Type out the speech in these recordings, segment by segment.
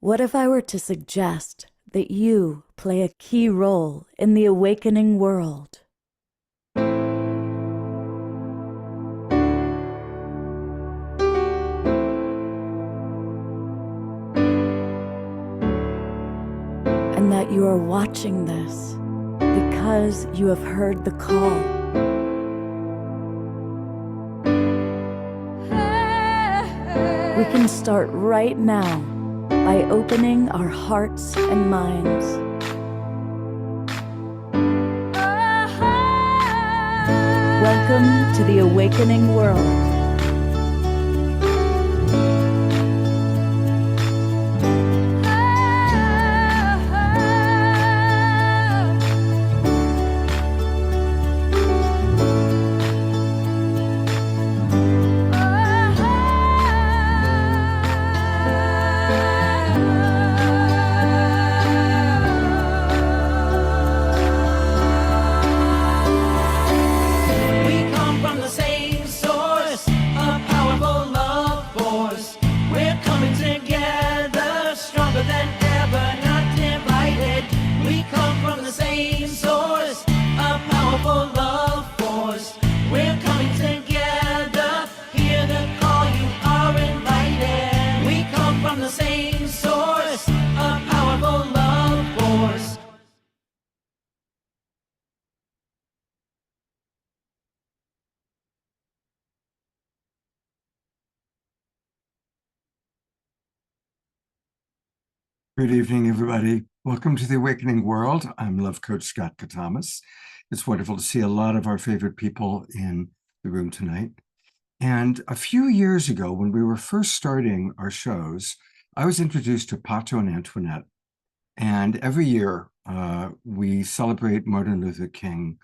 What if I were to suggest that you play a key role in the awakening world? And that you are watching this because you have heard the call. We can start right now by opening our hearts and minds. Welcome to the awakening world. Good evening, everybody. Welcome to the Awakening World. I'm Love Coach Scott Katamas. It's wonderful to see a lot of our favorite people in the room tonight. And a few years ago, when we were first starting our shows, I was introduced to Pato and Antoinette. And every year, we celebrate Martin Luther King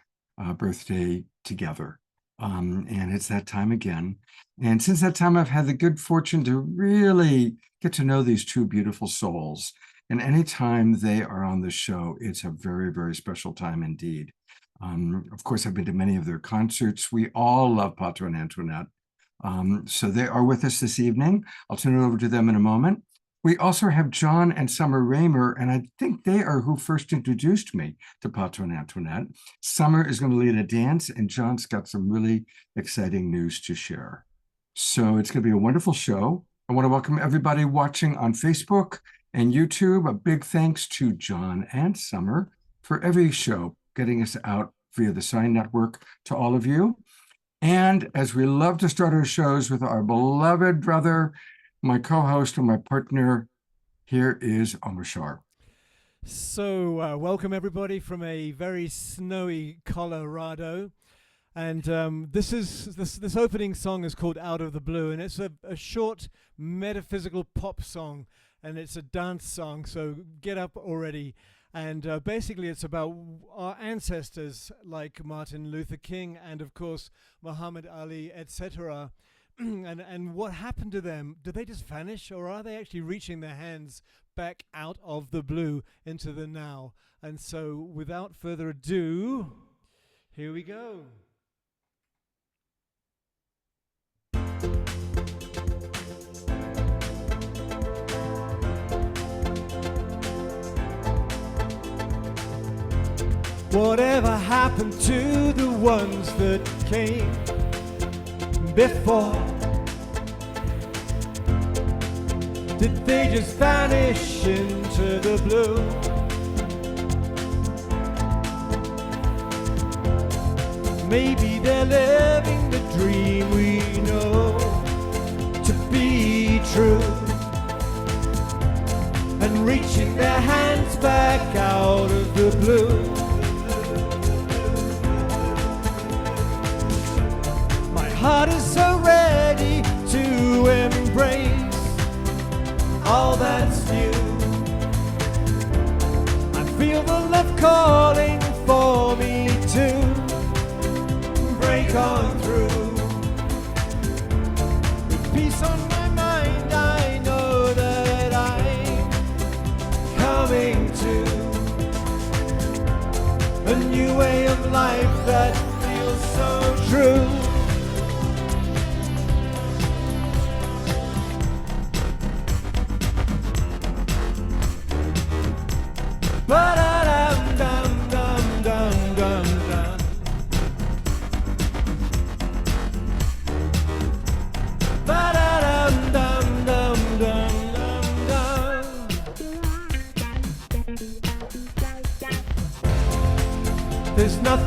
birthday together. And it's that time again. And since that time, I've had the good fortune to really get to know these two beautiful souls. And anytime they are on the show, it's a very, very special time indeed. Of course, I've been to many of their concerts. We all love Pato and Antoinette. So they are with us this evening. I'll turn it over to them in a moment. We also have Jon and Sommer Ramer, and I think they are who first introduced me to Pato and Antoinette. Sommer is going to lead a dance, and Jon's got some really exciting news to share. So it's going to be a wonderful show. I want to welcome everybody watching on Facebook and YouTube. A big thanks to Jon and Sommer for every show, getting us out via the Sign Network to all of you. And as we love to start our shows with our beloved brother, my co-host and my partner, here is Omashar. So welcome everybody from a very snowy Colorado. And this opening song is called Out of the Blue, and it's a short metaphysical pop song, and it's a dance song, so get up already. And basically it's about our ancestors like Martin Luther King and of course Muhammad Ali, etc. and what happened to them? Did they just vanish, or are they actually reaching their hands back out of the blue into the now? And so without further ado, here we go. Whatever happened to the ones that came before? Did they just vanish into the blue? Maybe they're living the dream we know to be true, and reaching their hands back out of the blue. Heart is so ready to embrace all that's new. I feel the love calling for me to break on through. With peace on my mind, I know that I'm coming to a new way of life that feels so true.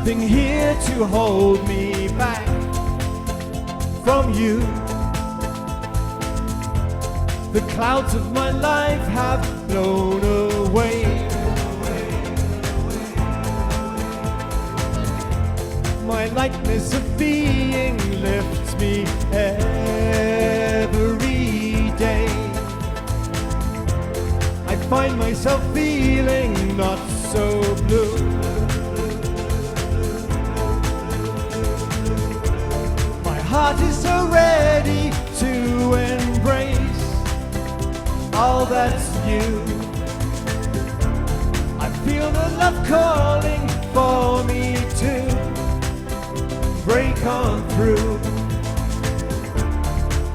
nothing here to hold me back from you. The clouds of my life have blown away. My lightness of being lifts me every day. I find myself feeling not so blue. My heart is so ready to embrace all that's you. I feel the love calling for me to break on through.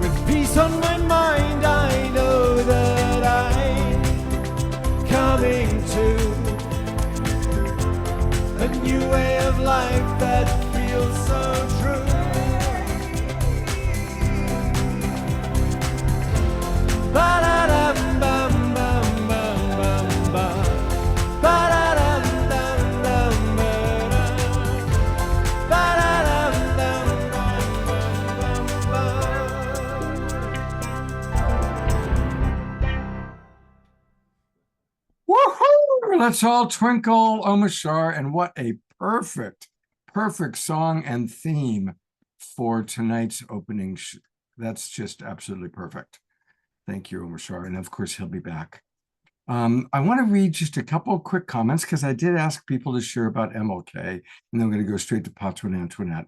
With peace on my mind, I know that I'm coming to a new way of life that feels so true. Ba-da-dum, bum, bum, bum, bum, bum. Ba-da-dum, dum, dum, ba-dum. Ba-da-dum, dum, dum, bum, bum. Woohoo! Let's all twinkle, Omashar, and what a perfect song and theme for tonight's opening. That's just absolutely perfect. Thank you, Omashar, and of course he'll be back. I want to read just a couple of quick comments because I did ask people to share about MLK, and then I'm going to go straight to Pato and Antoinette.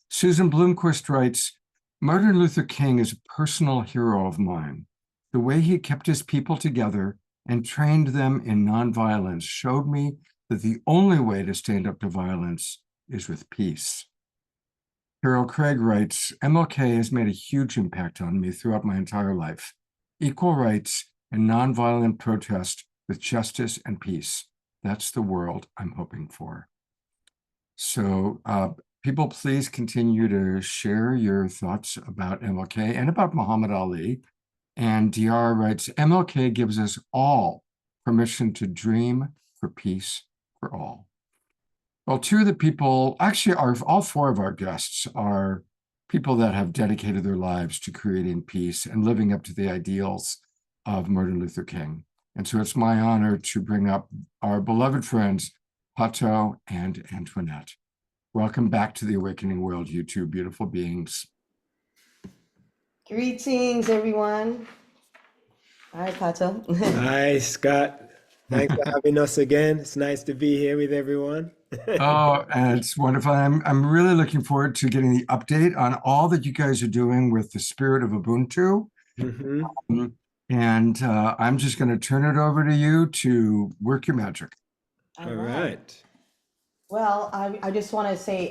Susan Bloomquist writes, Martin Luther King is a personal hero of mine. The way he kept his people together and trained them in nonviolence showed me that the only way to stand up to violence is with peace. Carol Craig writes, MLK has made a huge impact on me throughout my entire life. Equal rights and nonviolent protest with justice and peace. That's the world I'm hoping for. So people, please continue to share your thoughts about MLK and about Muhammad Ali. And DR writes, MLK gives us all permission to dream for peace for all. Well, two of the people, actually, all four of our guests are people that have dedicated their lives to creating peace and living up to the ideals of Martin Luther King. And so it's my honor to bring up our beloved friends, Pato and Antoinette. Welcome back to the Awakening World, you two beautiful beings. Greetings, everyone. Hi, Pato. Hi, Scott. Thanks for having us again. It's nice to be here with everyone. Oh, and it's wonderful. I'm really looking forward to getting the update on all that you guys are doing with the Spirit of Ubuntu. Mm-hmm. And I'm just going to turn it over to you to work your magic. All right. Well, I just want to say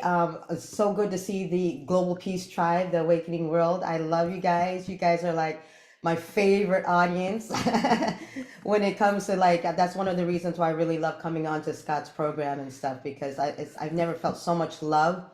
it's so good to see the Global Peace Tribe, the Awakening World. I love you guys. You guys are like my favorite audience when it comes to that's one of the reasons why I really love coming on to Scott's program and stuff, because I've never felt so much love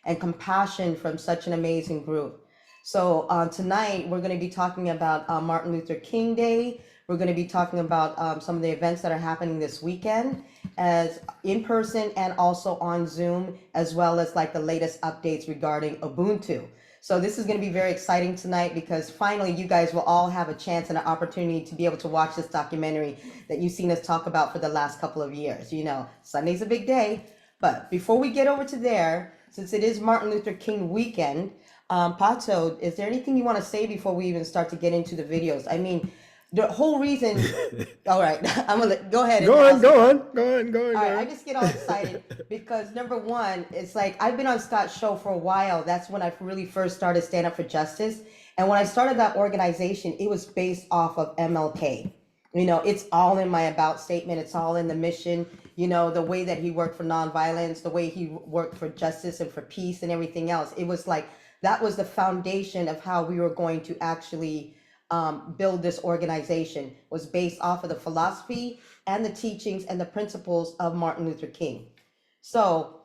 and compassion from such an amazing group. So tonight we're going to be talking about Martin Luther King Day. We're going to be talking about some of the events that are happening this weekend, as in person and also on Zoom, as well as the latest updates regarding Ubuntu. So this is going to be very exciting tonight, because finally you guys will all have a chance and an opportunity to be able to watch this documentary that you've seen us talk about for the last couple of years. You know, Sunday's a big day. But before we get over to there, since it is Martin Luther King weekend, Pato, is there anything you want to say before we even start to get into the videos? I mean, the whole reason. All right, I'm gonna go ahead. Go on. All right, I just get all excited because number one, it's I've been on Scott's show for a while. That's when I really first started Stand Up for Justice. And when I started that organization, it was based off of MLK. You know, it's all in my about statement. It's all in the mission. You know, the way that he worked for nonviolence, the way he worked for justice and for peace and everything else. It was that was the foundation of how we were going to actually build this organization, was based off of the philosophy and the teachings and the principles of Martin Luther King. So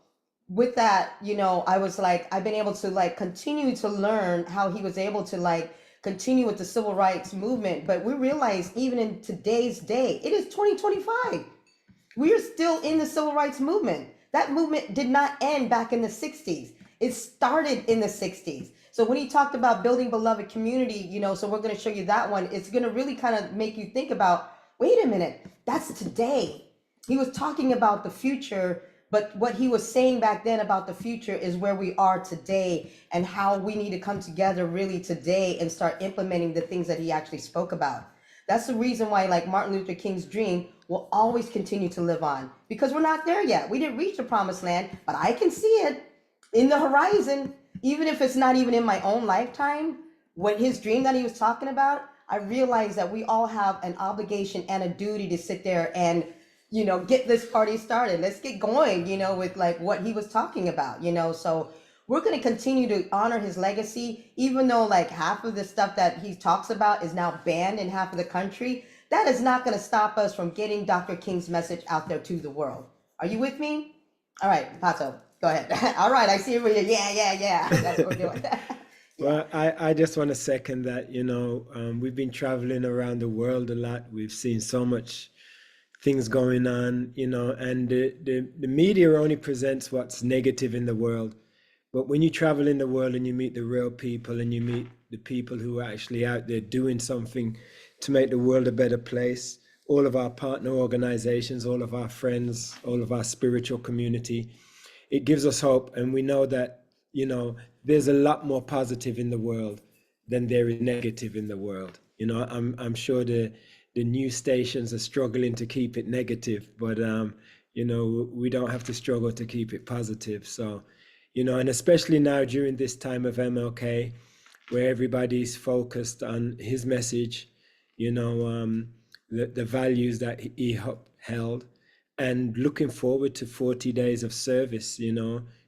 with that, you know, I was I've been able to continue to learn how he was able to continue with the civil rights movement. But we realize even in today's day, it is 2025. We are still in the civil rights movement. That movement did not end back in the 60s. It started in the 60s. So when he talked about building beloved community, so we're going to show you that one. It's going to really kind of make you think about, wait a minute, that's today. He was talking about the future, but what he was saying back then about the future is where we are today and how we need to come together really today and start implementing the things that he actually spoke about. That's the reason why, like Martin Luther King's dream will always continue to live on, because we're not there yet. We didn't reach the promised land, but I can see it in the horizon, even if it's not even in my own lifetime. When his dream that he was talking about, I realized that we all have an obligation and a duty to sit there and, get this party started. Let's get going, with like what he was talking about, so we're going to continue to honor his legacy, even though like half of the stuff that he talks about is now banned in half of the country. That is not going to stop us from getting Dr. King's message out there to the world. Are you with me? All right, Pato, go ahead. All right, I see everybody. Yeah. That's what we're doing. Well, I just want to second that. We've been traveling around the world a lot. We've seen so much things going on, and the media only presents what's negative in the world. But when you travel in the world and you meet the real people and you meet the people who are actually out there doing something to make the world a better place, all of our partner organizations, all of our friends, all of our spiritual community, it gives us hope. And we know that, there's a lot more positive in the world than there is negative in the world. I'm sure the news stations are struggling to keep it negative, but, we don't have to struggle to keep it positive. So, and especially now during this time of MLK, where everybody's focused on his message, the values that he held, and looking forward to 40 days of service,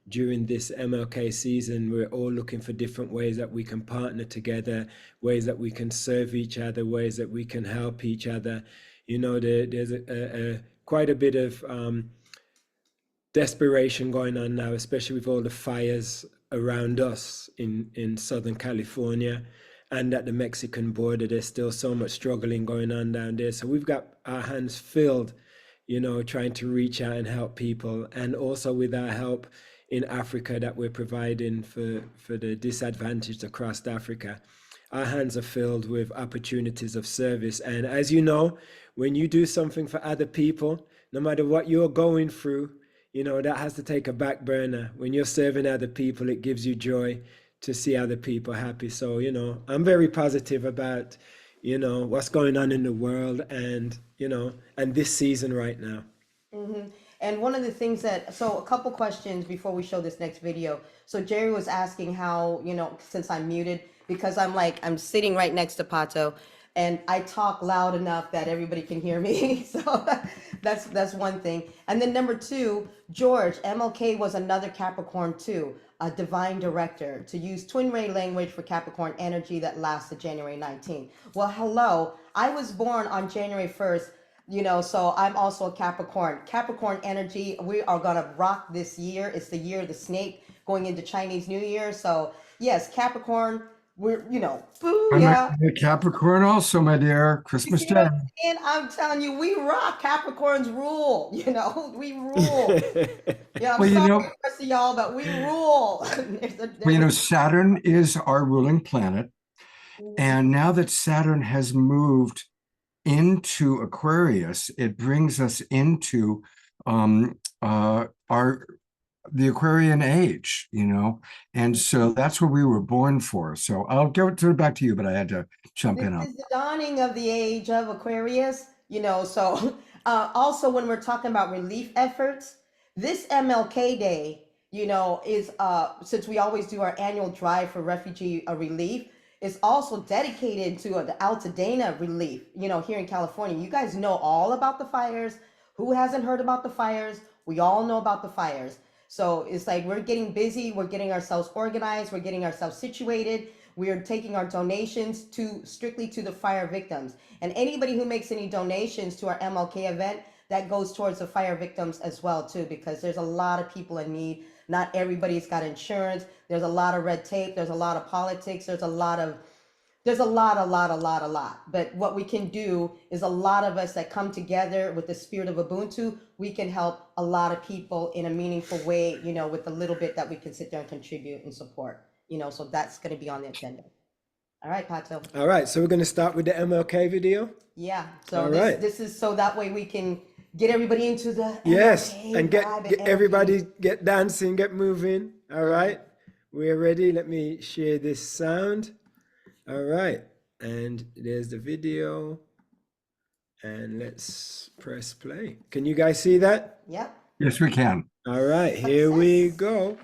during this MLK season. We're all looking for different ways that we can partner together, ways that we can serve each other, ways that we can help each other. There's quite a bit of desperation going on now, especially with all the fires around us in Southern California and at the Mexican border. There's still so much struggling going on down there. So we've got our hands filled, trying to reach out and help people. And also with our help in Africa that we're providing for the disadvantaged across Africa, our hands are filled with opportunities of service. And as you know, when you do something for other people, no matter what you're going through, that has to take a back burner. When you're serving other people, it gives you joy to see other people happy. So, I'm very positive about, what's going on in the world and, and this season right now. Mm-hmm. And one of the things so a couple questions before we show this next video. So Jerry was asking how, since I'm muted, because I'm sitting right next to Pato and I talk loud enough that everybody can hear me. So that's one thing. And then number two, George, MLK was another Capricorn too, a divine director, to use twin ray language for Capricorn energy that lasted January 19th. Well, hello, I was born on January 1st. So I'm also a Capricorn. Capricorn energy, we are going to rock this year. It's the year of the snake going into Chinese New Year. So yes, Capricorn, we're, booyah. I'm a Capricorn also, my dear. Christmas You see what Day. I'm saying? I'm telling you, we rock. Capricorns rule, we rule. Yeah, I'm Well, sorry for the rest of y'all, but we rule. Saturn is our ruling planet. And now that Saturn has moved into Aquarius, it brings us into the Aquarian age, and so that's what we were born for. So I'll turn it back to you, but I had to jump in on. This is the dawning of the age of Aquarius, so also when we're talking about relief efforts, this MLK Day, is since we always do our annual drive for refugee relief, is also dedicated to the Altadena relief, here in California. You guys know all about the fires. Who hasn't heard about the fires? We all know about the fires. So it's like we're getting busy, we're getting ourselves organized, we're getting ourselves situated. We are taking our donations strictly to the fire victims. And anybody who makes any donations to our MLK event, that goes towards the fire victims as well too, because there's a lot of people in need. Not everybody's got insurance. There's a lot of red tape. There's a lot of politics. There's a lot of There's a lot. But what we can do is a lot of us that come together with the spirit of Ubuntu, we can help a lot of people in a meaningful way, you know, with the little bit that we can sit there and contribute and support, you know, so that's going to be on the agenda. All right, Pato. All right, so we're going to start with the MLK video. Yeah, so All this, right. this is so that way we can get everybody into the Yes, MLK and vibe get energy. everybody get dancing, get moving. All right, we're ready. Let me share this sound. All right, and there's the video. And let's press play. Can you guys see that? Yep. Yes, we can. All right, here we go.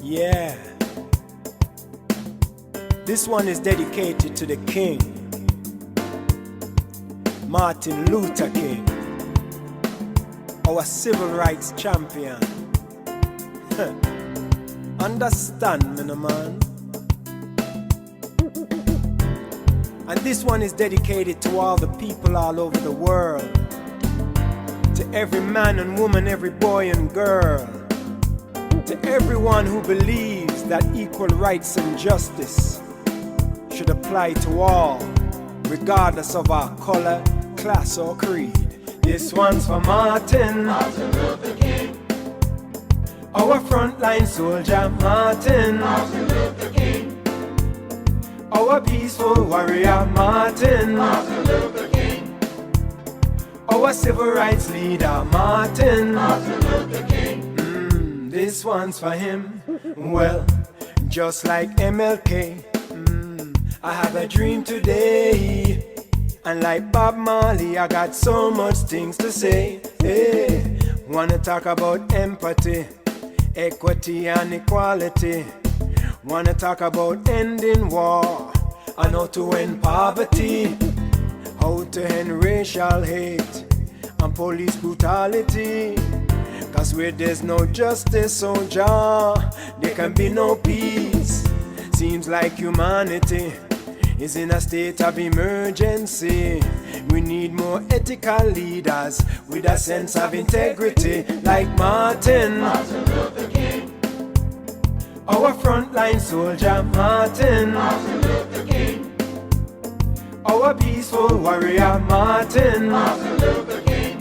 Yeah. This one is dedicated to the King, Martin Luther King, our civil rights champion. Understand me, no man. And this one is dedicated to all the people all over the world, to every man and woman, every boy and girl, to everyone who believes that equal rights and justice should apply to all, regardless of our color, class, or creed. This one's for Martin Luther King, our frontline soldier, Martin Luther King, our peaceful warrior, Martin Luther King, our civil rights leader, Martin Luther King. This one's for him. Well, just like MLK, I have a dream today. And like Bob Marley, I got so much things to say. Hey, wanna talk about empathy, equity and equality. Wanna talk about ending war and how to end poverty, how to end racial hate and police brutality. Cause where there's no justice, oh Jah, there can be no peace. Seems like humanity is in a state of emergency. We need more ethical leaders with a sense of integrity, like Martin Luther King, our frontline soldier, Martin Luther King, our peaceful warrior, Martin Luther King,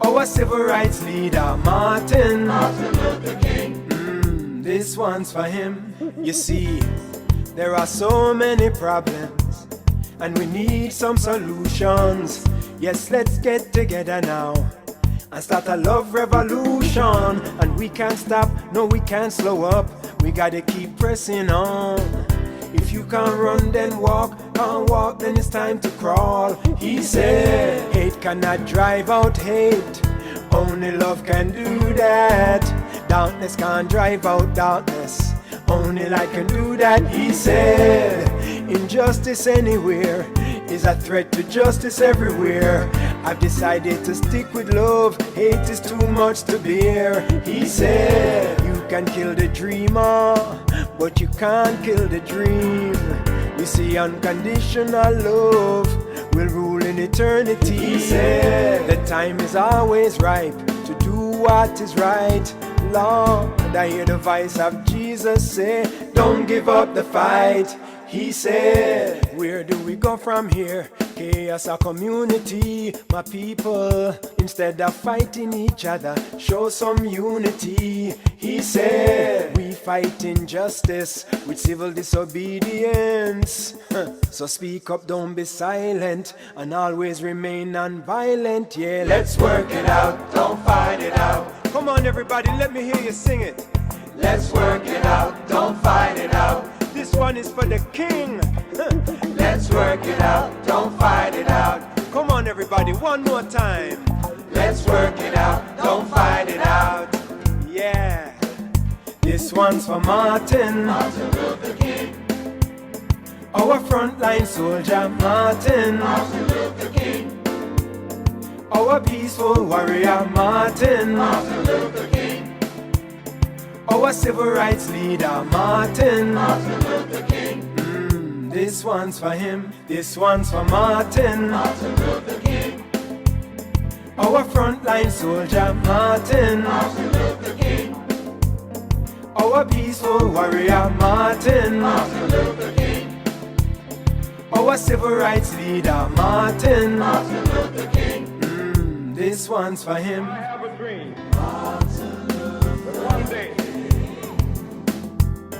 our civil rights leader, Martin Luther King. This one's for him. You see, there are so many problems, and we need some solutions. Yes, let's get together now and start a love revolution. And we can't stop, no, we can't slow up. We gotta keep pressing on. If you can't run, then walk. Can't walk, then it's time to crawl. He said, hate cannot drive out hate. Only love can do that. Darkness can't drive out darkness. Only light can do that. He said, injustice anywhere is a threat to justice everywhere. I've decided to stick with love. Hate is too much to bear. He said, you can kill the dreamer, but you can't kill the dream. You see, unconditional love will rule in eternity. He said, the time is always ripe to do what is right. Lord, I hear the voice of Jesus say, don't give up the fight. He said, where do we go from here? Chaos or community, my people. Instead of fighting each other, show some unity. He said, we fight injustice with civil disobedience. So speak up, don't be silent, and always remain non-violent. Yeah, let's work it out, don't fight it out. Come on everybody, let me hear you sing it. Let's work it out, don't fight it out. This one is for the King. Let's work it out, don't fight it out. Come on everybody, one more time. Let's work it out, don't fight it out. Yeah. This one's for Martin Luther King, our frontline soldier, Martin Luther King, our peaceful warrior, Martin Luther King, our civil rights leader, Martin Luther King. This one's for him. This one's for Martin Luther Our frontline soldier Martin, Martin Luther King, our peaceful warrior Martin, Martin Luther King, our civil rights leader Martin. Martin Luther King. This one's for him. I have a dream that one day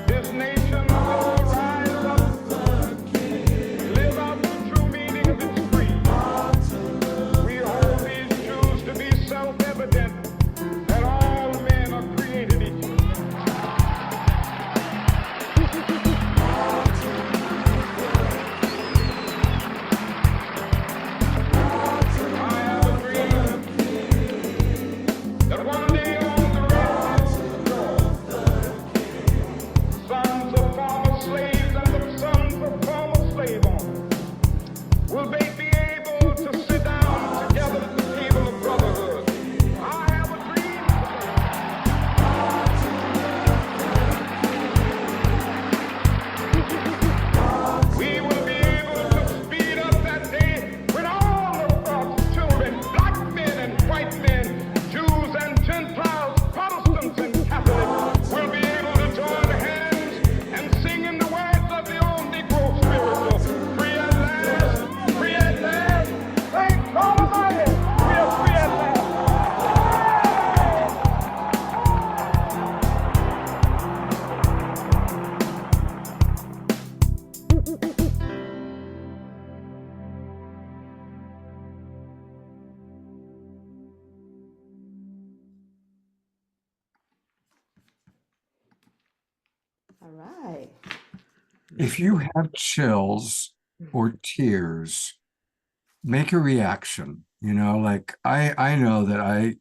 this nation will rise up, live out the true meaning of its creed. We hold these truths to be self-evident that all men are created equal. I have a dream that one day on the railroad, sons of former slaves and the sons of former slave owners will they be able to sit down together at the table of brotherhood. I have a dream. We will be able to speed up that day when all of God's children, black men and white men, Jews and Gentiles, Protestants and Catholics, will be able to join hands and sing in the words of the old Negro spiritual. Free at last, free at last. Thank God Almighty, we are free at last. All right. If you have chills or tears, make a reaction. You know, like I know that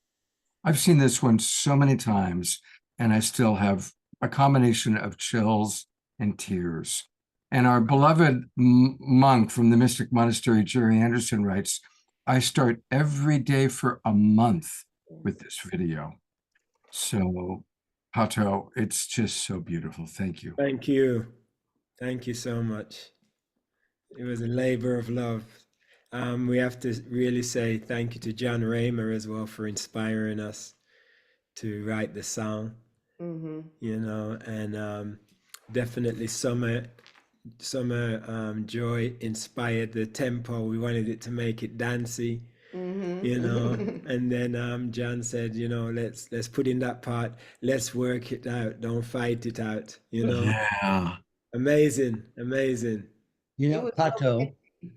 I've seen this one so many times, and I still have a combination of chills and tears. And our beloved monk from the Mystic Monastery, Jerry Anderson, writes, I start every day for a month with this video. So, Pato, it's just so beautiful. Thank you. Thank you. Thank you so much. It was a labor of love. We have to really say thank you to Jon Ramer as well for inspiring us to write the song, Mm-hmm. you know, and definitely Sommer Joy inspired the tempo. We wanted it to make it dancey, Mm-hmm. you know, and then Jon said, you know, let's put in that part, let's work it out, don't fight it out, you know. Yeah. Amazing, amazing. You It know, was so Pato,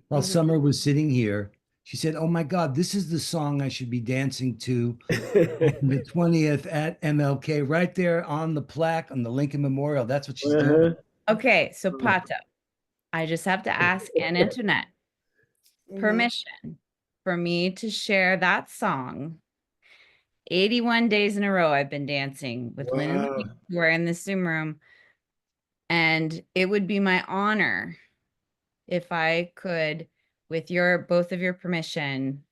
while Mhm. Summer was sitting here, she said, oh my God, this is the song I should be dancing to the 20th at MLK, right there on the plaque on the Lincoln Memorial. That's what she's doing. Okay, so Pato, I just have to ask Anne Antoinette permission for me to share that song. 81 days in a row I've been dancing with Lynn and Wow. Louise, who are in the Zoom room. And it would be my honor if I could, with both of your permission,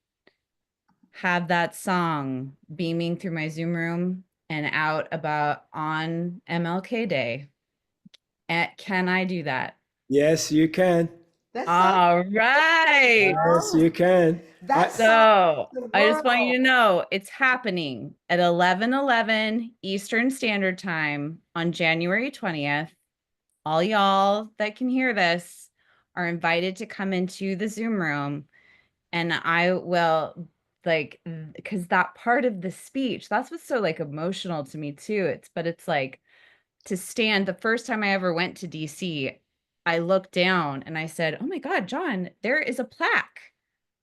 have that song beaming through my Zoom room and out about on MLK Day. Can I do that? Yes, you can. That's All right. Yes, you can. That's So the I just want you world. to know it's happening at 11:11 Eastern Standard Time on January 20th. All y'all that can hear this are invited to come into the Zoom room, and I will because that part of the speech, that's what's so like emotional to me too. It's like to stand the first time I ever went to DC, I looked down and I said, oh my God, Jon, there is a plaque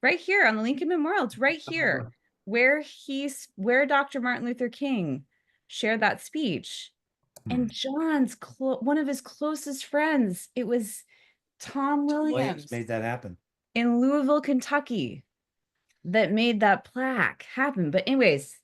right here on the Lincoln Memorial. It's right here where Dr. Martin Luther King shared that speech. And Jon's one of his closest friends, it was Tom Williams made that happen. in Louisville, Kentucky, that made that plaque happen. But anyways,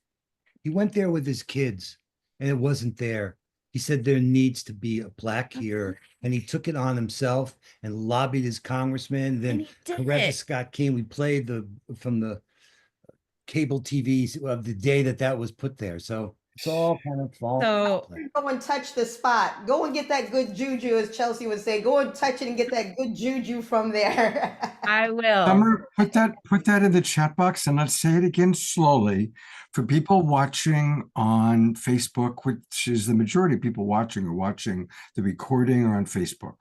He went there with his kids and it wasn't there. He said there needs to be a plaque here. And he took it on himself and lobbied his congressman. and Then he did Coretta it. Scott King, we played from the cable TV of the day that was put there. So It's all kind of falling So- into place. Go and touch the spot. Go and get that good juju, as Chelsea would say. Go and touch it and get that good juju from there. I will. Sommer, put that in the chat box, and let's say it again slowly for people watching on Facebook, which is the majority of people watching are watching the recording or on Facebook.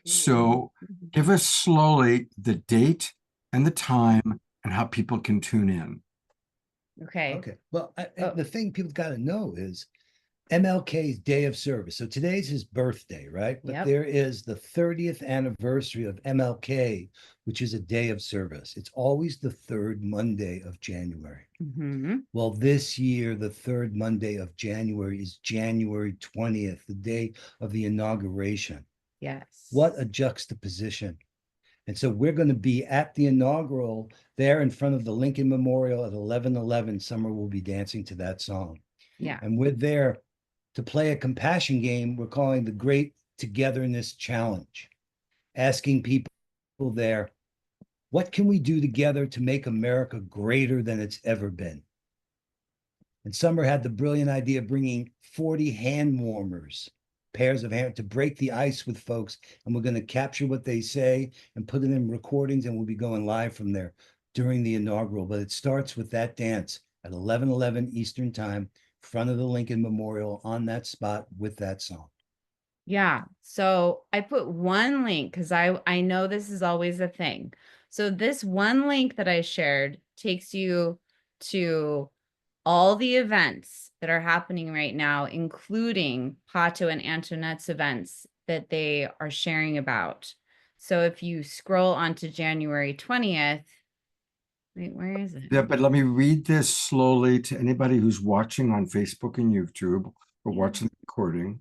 So give us slowly the date and the time and how people can tune in. Okay. Okay. Well, Oh. the thing people got to know is MLK's Day of Service. So today's his birthday, right? But Yep. there is the 30th anniversary of MLK, which is a day of service. It's always the third Monday of January. Mm-hmm. Well, this year, the third Monday of January is January 20th, the day of the inauguration. Yes. What a juxtaposition. And so we're going to be at the inaugural there in front of the Lincoln Memorial at 11:11. Sommer will be dancing to that song. Yeah. And we're there to play a compassion game we're calling the Great Togetherness Challenge, asking people there, what can we do together to make America greater than it's ever been? And Sommer had the brilliant idea of bringing 40 hand warmers, pairs of hand, to break the ice with folks. And we're going to capture what they say and put it in recordings, and we'll be going live from there during the inaugural. But it starts with that dance at 11:11 Eastern Time, front of the Lincoln Memorial, on that spot with that song. Yeah. So I put one link because I know this is always a thing. So this one link that I shared takes you to all the events that are happening right now, including Pato and Antoinette's events that they are sharing about. So if you scroll onto January 20th, wait, where is it? Yeah, but let me read this slowly to anybody who's watching on Facebook and YouTube or watching the recording.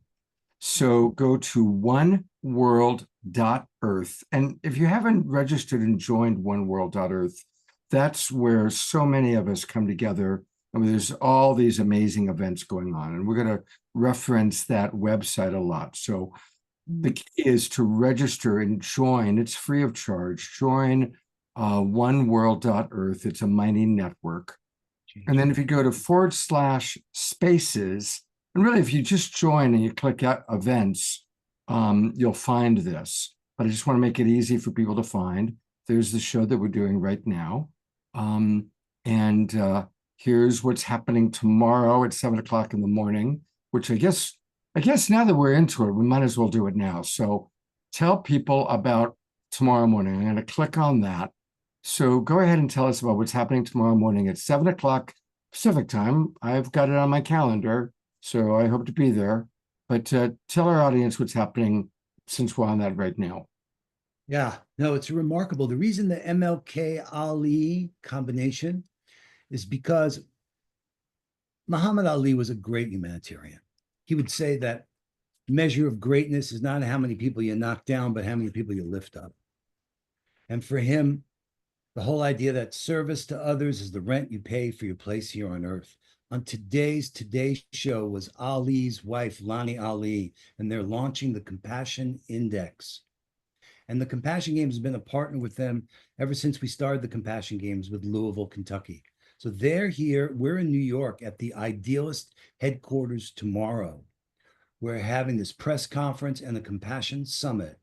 So go to oneworld.earth. And if you haven't registered and joined oneworld.earth, that's where so many of us come together. I mean, there's all these amazing events going on, and we're going to reference that website a lot. So the key is to register and join. It's free of charge. Join oneworld.earth. It's a mining network. And then if you go to /spaces, and really if you just join and you click out events, you'll find this. But I just want to make it easy for people to find. There's the show that we're doing right now. Here's what's happening tomorrow at 7 o'clock in the morning, which I guess now that we're into it, we might as well do it now. So tell people about tomorrow morning. I'm going to click on that. So go ahead and tell us about what's happening tomorrow morning at 7 o'clock Pacific time. I've got it on my calendar, so I hope to be there. But tell our audience what's happening since we're on that right now. Yeah, no, it's remarkable. The reason the MLK-Ali combination is because Muhammad Ali was a great humanitarian. He would say that measure of greatness is not how many people you knock down, but how many people you lift up. And for him, the whole idea that service to others is the rent you pay for your place here on earth. On today's Today Show was Ali's wife, Lani Ali, and they're launching the Compassion Index. And the Compassion Games has been a partner with them ever since we started the Compassion Games with Louisville, Kentucky. So they're here. We're in New York at the Idealist headquarters tomorrow. We're having this press conference and the Compassion Summit,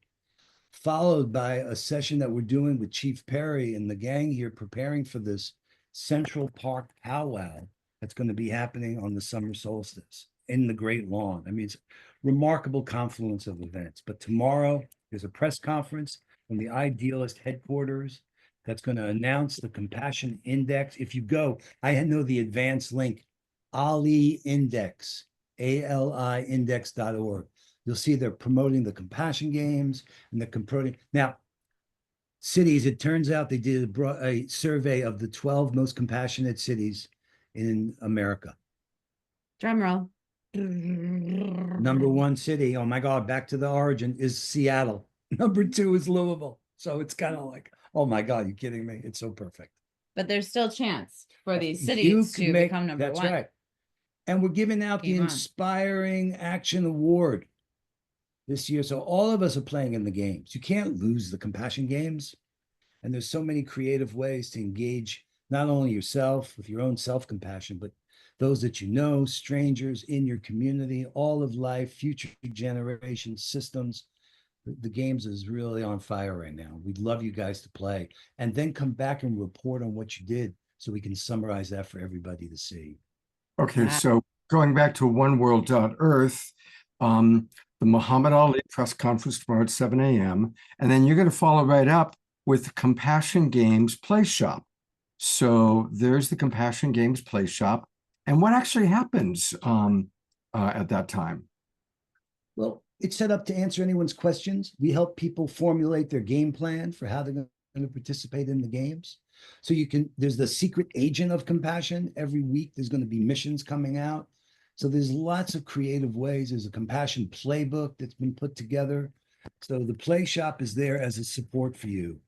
followed by a session that we're doing with Chief Perry and the gang here preparing for this Central Park powwow that's going to be happening on the summer solstice in the Great Lawn. I mean, it's a remarkable confluence of events. But tomorrow there's a press conference from the Idealist headquarters that's going to announce the Compassion Index. If you go, I know the advanced link, Ali Index, ALI index.org. You'll see they're promoting the Compassion Games and they're promoting. Now, cities, it turns out they did a survey of the 12 most compassionate cities in America. Drum roll. Number one city, oh my God, back to the origin, is Seattle. Number two is Louisville. So it's kind of like, oh my God, you kidding me? It's so perfect. But there's still chance for these You cities can to make- become number that's one. right. And we're giving out the Game on. Inspiring Action Award this year. So all of us are playing in the games. You can't lose the Compassion Games. And there's so many creative ways to engage not only yourself with your own self-compassion, but those that you know, strangers in your community, all of life, future generation systems. The games is really on fire right now. We'd love you guys to play and then come back and report on what you did so we can summarize that for everybody to see. Okay, Wow. so going back to oneworld.earth, the Muhammad Ali press conference tomorrow at 7 a.m. And then you're going to follow right up with Compassion Games Play Shop. So there's the Compassion Games Play Shop. And what actually happens at that time? Well, it's set up to answer anyone's questions. We help people formulate their game plan for how they're going to participate in the games. So there's the secret agent of compassion. Every week there's going to be missions coming out. So there's lots of creative ways. There's a compassion playbook that's been put together. So the Play Shop is there as a support for you.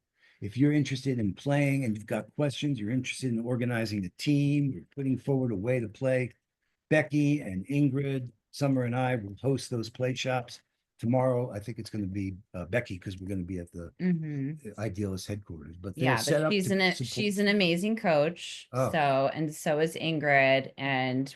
If you're interested in playing and you've got questions, you're interested in organizing a team, you're putting forward a way to play, Becky and Ingrid, Sommer and I will host those play shops. Tomorrow, I think it's going to be Becky because we're going to be at the Idealist headquarters. But Yeah, set but up she's to support- she's an amazing coach. Oh. And so is Ingrid, and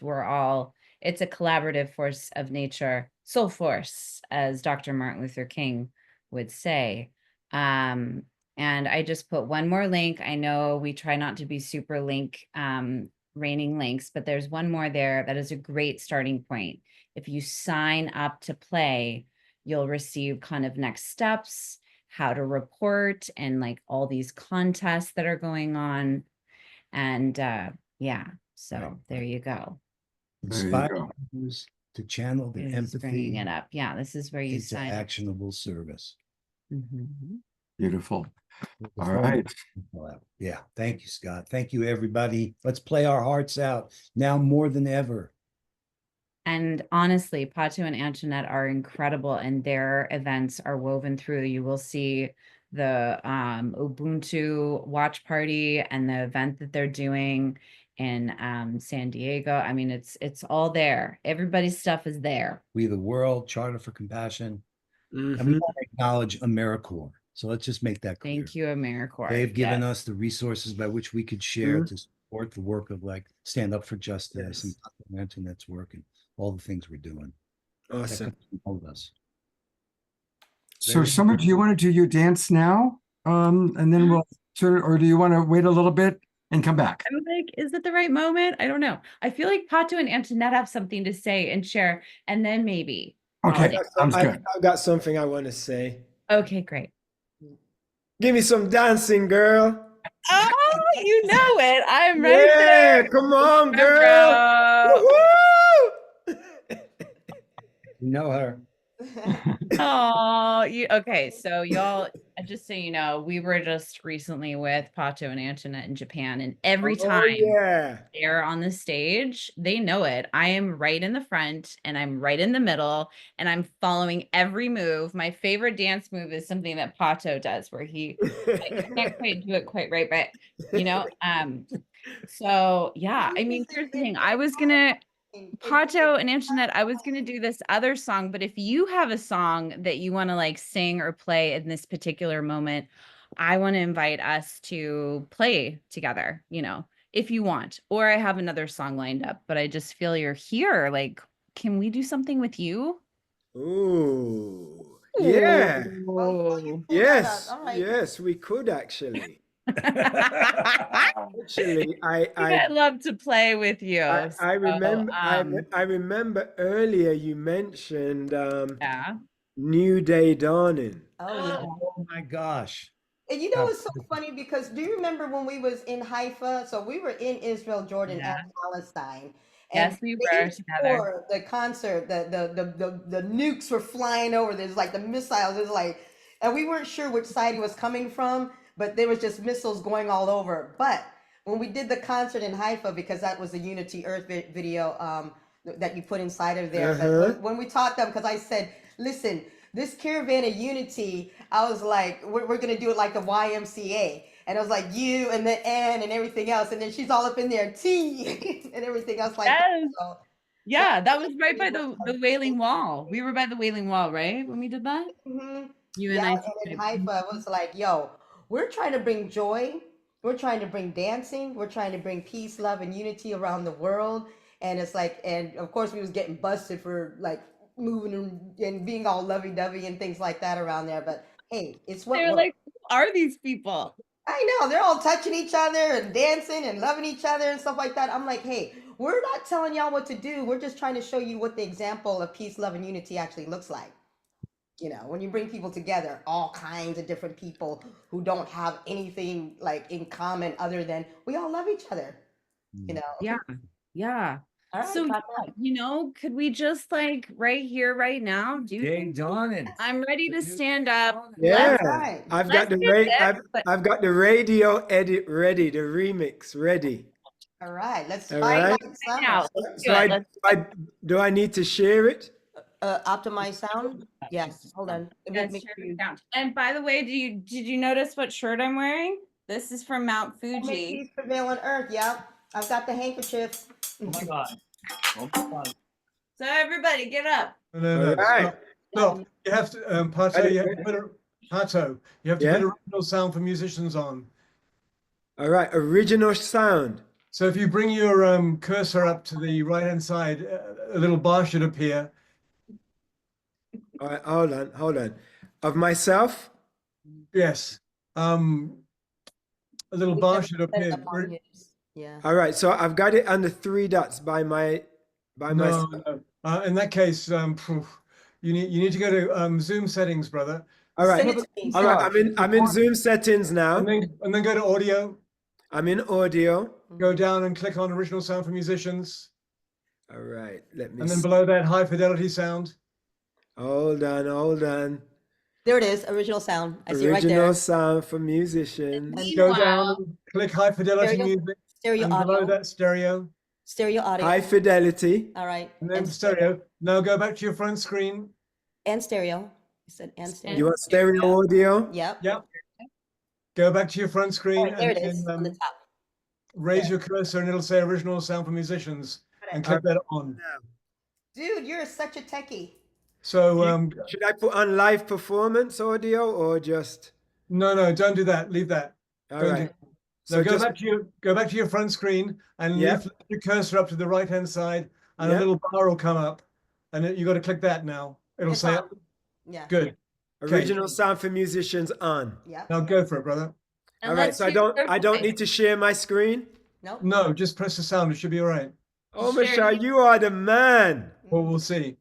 it's a collaborative force of nature, soul force, as Dr. Martin Luther King would say. And I just put one more link. I know we try not to be super raining links, but there's one more there that is a great starting point. If you sign up to play, you'll receive kind of next steps, how to report, and like all these contests that are going on. And yeah, so Right. there you go. Inspire others to channel their Just bringing empathy it up. Yeah, this is where you into sign up. actionable service. Beautiful. The All phone right. number. Yeah. Thank you, Scott. Thank you, everybody. Let's play our hearts out now more than ever. And honestly, Pato and Antoinette are incredible, and their events are woven through. You will see the Ubuntu watch party and the event that they're doing in San Diego. I mean, it's all there. Everybody's stuff is there. We the World, Charter for Compassion. Mhm. And we want to acknowledge AmeriCorps. So let's just make that clear. Thank you, AmeriCorps. They've given Yes. us the resources by which we could share to support the work of like Stand Up for Justice and Pato and Antoinette's work and all the things we're doing. Awesome. That comes from all of us. So Sommer, do you want to do your dance now? And then we'll or do you want to wait a little bit and come back? I'm like, is it the right moment? I don't know. I feel like Pato and Antoinette have something to say and share, and then maybe. Okay, sounds good. I've got something I want to say. Okay, great. Give me some dancing, girl. Oh, you know it. I'm right Yeah, there. come on, girl. Woo-hoo! You know her. Oh, okay. So y'all, just so you know, we were just recently with Pato and Antoinette in Japan, and every time they're on the stage, they know it. I am right in the front and I'm right in the middle and I'm following every move. My favorite dance move is something that Pato does where I can't quite do it quite right, but you know, so yeah, I mean, here's the thing. Pato and Antoinette, I was going to do this other song, but if you have a song that you want to like sing or play in this particular moment, I want to invite us to play together, you know, if you want. Or I have another song lined up, but I just feel you're here. Like, can we do something with you? Ooh, yeah. Ooh. Yes, yes, we could actually. Actually, I'd love to play with you. I remember earlier you mentioned New Day Dawning. Oh my gosh. And you know, it's so funny because do you remember when we was in Haifa? So we were in Israel, Jordan, and Palestine. And yes, we were together. The concert, the nukes were flying over. There's like the missiles. There's like, and we weren't sure which side he was coming from, but there was just missiles going all over. But when we did the concert in Haifa, because that was the Unity Earth video that you put inside of there. But when we taught them, because I said, listen, this caravan of unity, I was like, we're going to do it like the YMCA. And it was like you and the N and everything else. And then she's all up in there, T and everything else like that. So, yeah, that was right by the Wailing Wall. We were by the Wailing Wall, right? When we did that? You and I. And in Haifa, it was like, yo, we're trying to bring joy. We're trying to bring dancing. We're trying to bring peace, love, and unity around the world. And it's like, and of course we was getting busted for like moving and being all lovey-dovey and things like that around there. But hey, it's what They're like, who are these people? I know. They're all touching each other and dancing and loving each other and stuff like that. I'm like, hey, we're not telling y'all what to do. We're just trying to show you what the example of peace, love, and unity actually looks like. You know, when you bring people together, all kinds of different people who don't have anything like in common other than we all love each other. You know? Yeah. Yeah. All right, So, could we just like right here, right now, do Jon and I'm ready to stand up. Yeah, right. I've Let's got the get this, but- I've got the radio edit ready, the remix ready. All right, let's All find right. out Right now. sound. So do I need to share it? Optimize sound. Yes. Hold on. Let me Yes, make share sure the you- sound. And by the way, did you notice what shirt I'm wearing? This is from Mount Make Fuji. peace prevail on earth. Yep. I've got the handkerchief. oh my God. Oh my God. So everybody get up. No. All right. Stop. You have to, Pato, you have to put original sound for musicians on. All right, original sound. So if you bring your cursor up to the right-hand side, a little bar should appear. All right, hold on. Of myself? Yes. A little bar should appear. Yeah. All right, so I've got it under 3 dots by myself. No. In that case, you need to go to Zoom settings, brother. All right. Send it to me. All right, I'm in Zoom settings now. And then go to audio. I'm in audio. Go down and click on original sound for musicians. All right, let me And then see. below that, high fidelity sound. Hold on. There it is. Original sound. I see it right there. Original sound for musicians. Go down and click high fidelity Stereo- music. Stereo And below audio. that, stereo. Stereo audio. High fidelity. All right. And then stereo. Now go back to your front screen. And stereo. You said and stereo. You want stereo audio? Yep. Yep. Go back to your front All screen right, there it and is on the then top. raise your cursor and it'll say original sound for musicians and click that on. Dude, you're such a techie. So Should I put on live performance audio or just? no, don't do that. Leave that. All Don't right. do So So go just, back to your front screen and Yep. lift your cursor up to the right hand side and Yep. a little bar will come up and you got to click that now. It'll It's say on. Yeah. good. original sound for musicians on. Yep. Now go for it, brother. And All right, let's so I don't need to share my screen. Nope. No, just press the sound. It should be all right. Omashar, you are the man. Well, we'll see.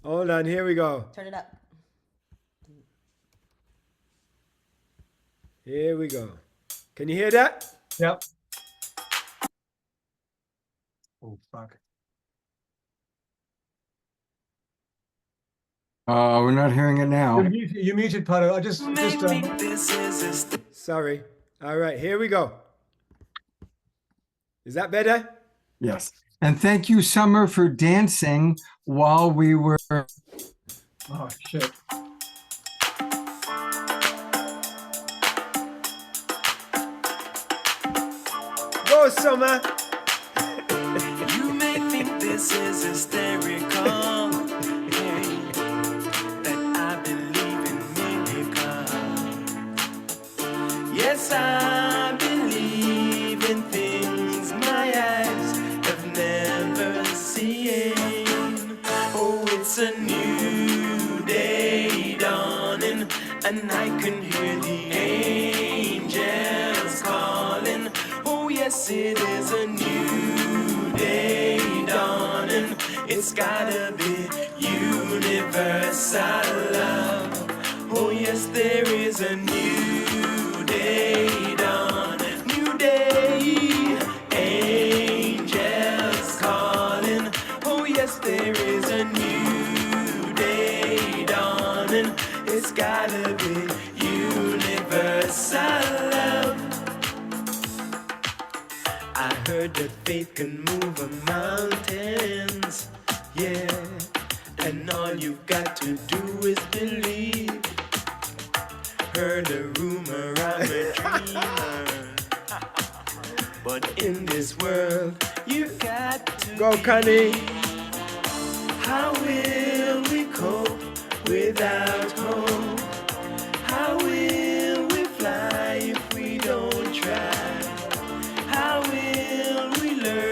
Hold on, here we go. Turn it up. Here we go. Can you hear that? Yep. Oh, fuck. We're not hearing it now. You muted, Pato. I just Sorry. All right, here we go. Is that better? Yes. And thank you, Sommer, for dancing while we were. oh shit. Go, Sommer. You may think this is hysterical, hey, that I believe in miracles. Yes, I believe in things my eyes have never seen. Oh, it's a new day dawning, and I can hear the angels calling. Oh, yes, it is a new day dawning. It's gotta be universal love. Oh, yes, there is a new day dawning. New day, angels calling. Oh, yes, there is a new day dawning. It's gotta be universal love. I heard that faith can move mountains, yeah, and all you've got to do is believe. Heard a rumor I'm a dreamer, but in this world you've got to Go, Connie. How will we cope without hope? How will we fly if we don't try? How will we learn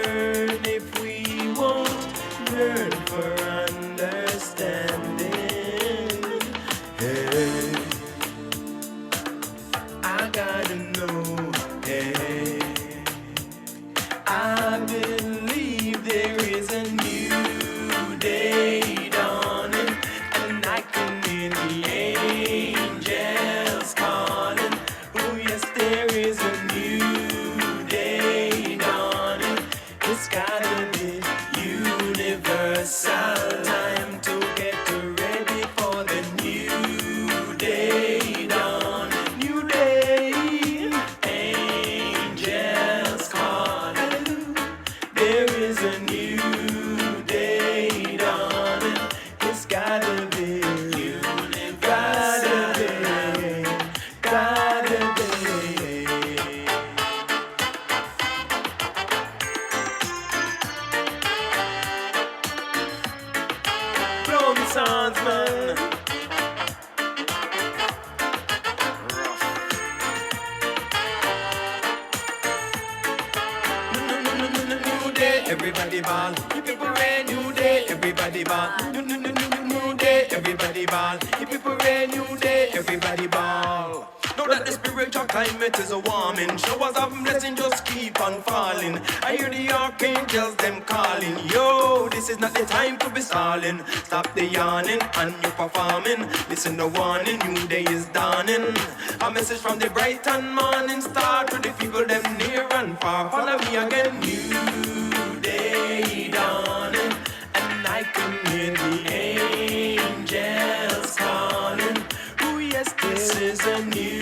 everybody ball. Hip hip hooray, new day, everybody ball. New day, everybody ball. Hip hip hooray, new day, everybody ball. Know that the spiritual climate is a warming. Showers of blessing just keep on falling. I hear the archangels them calling. Yo, this is not the time to be stalling. Stop the yawning and you performing. Listen the warning, new day is dawning. A message from the bright and morning star to the people them near and far. Follow me again. New day dawning, and I can hear the angels calling. Oh yes, this is a new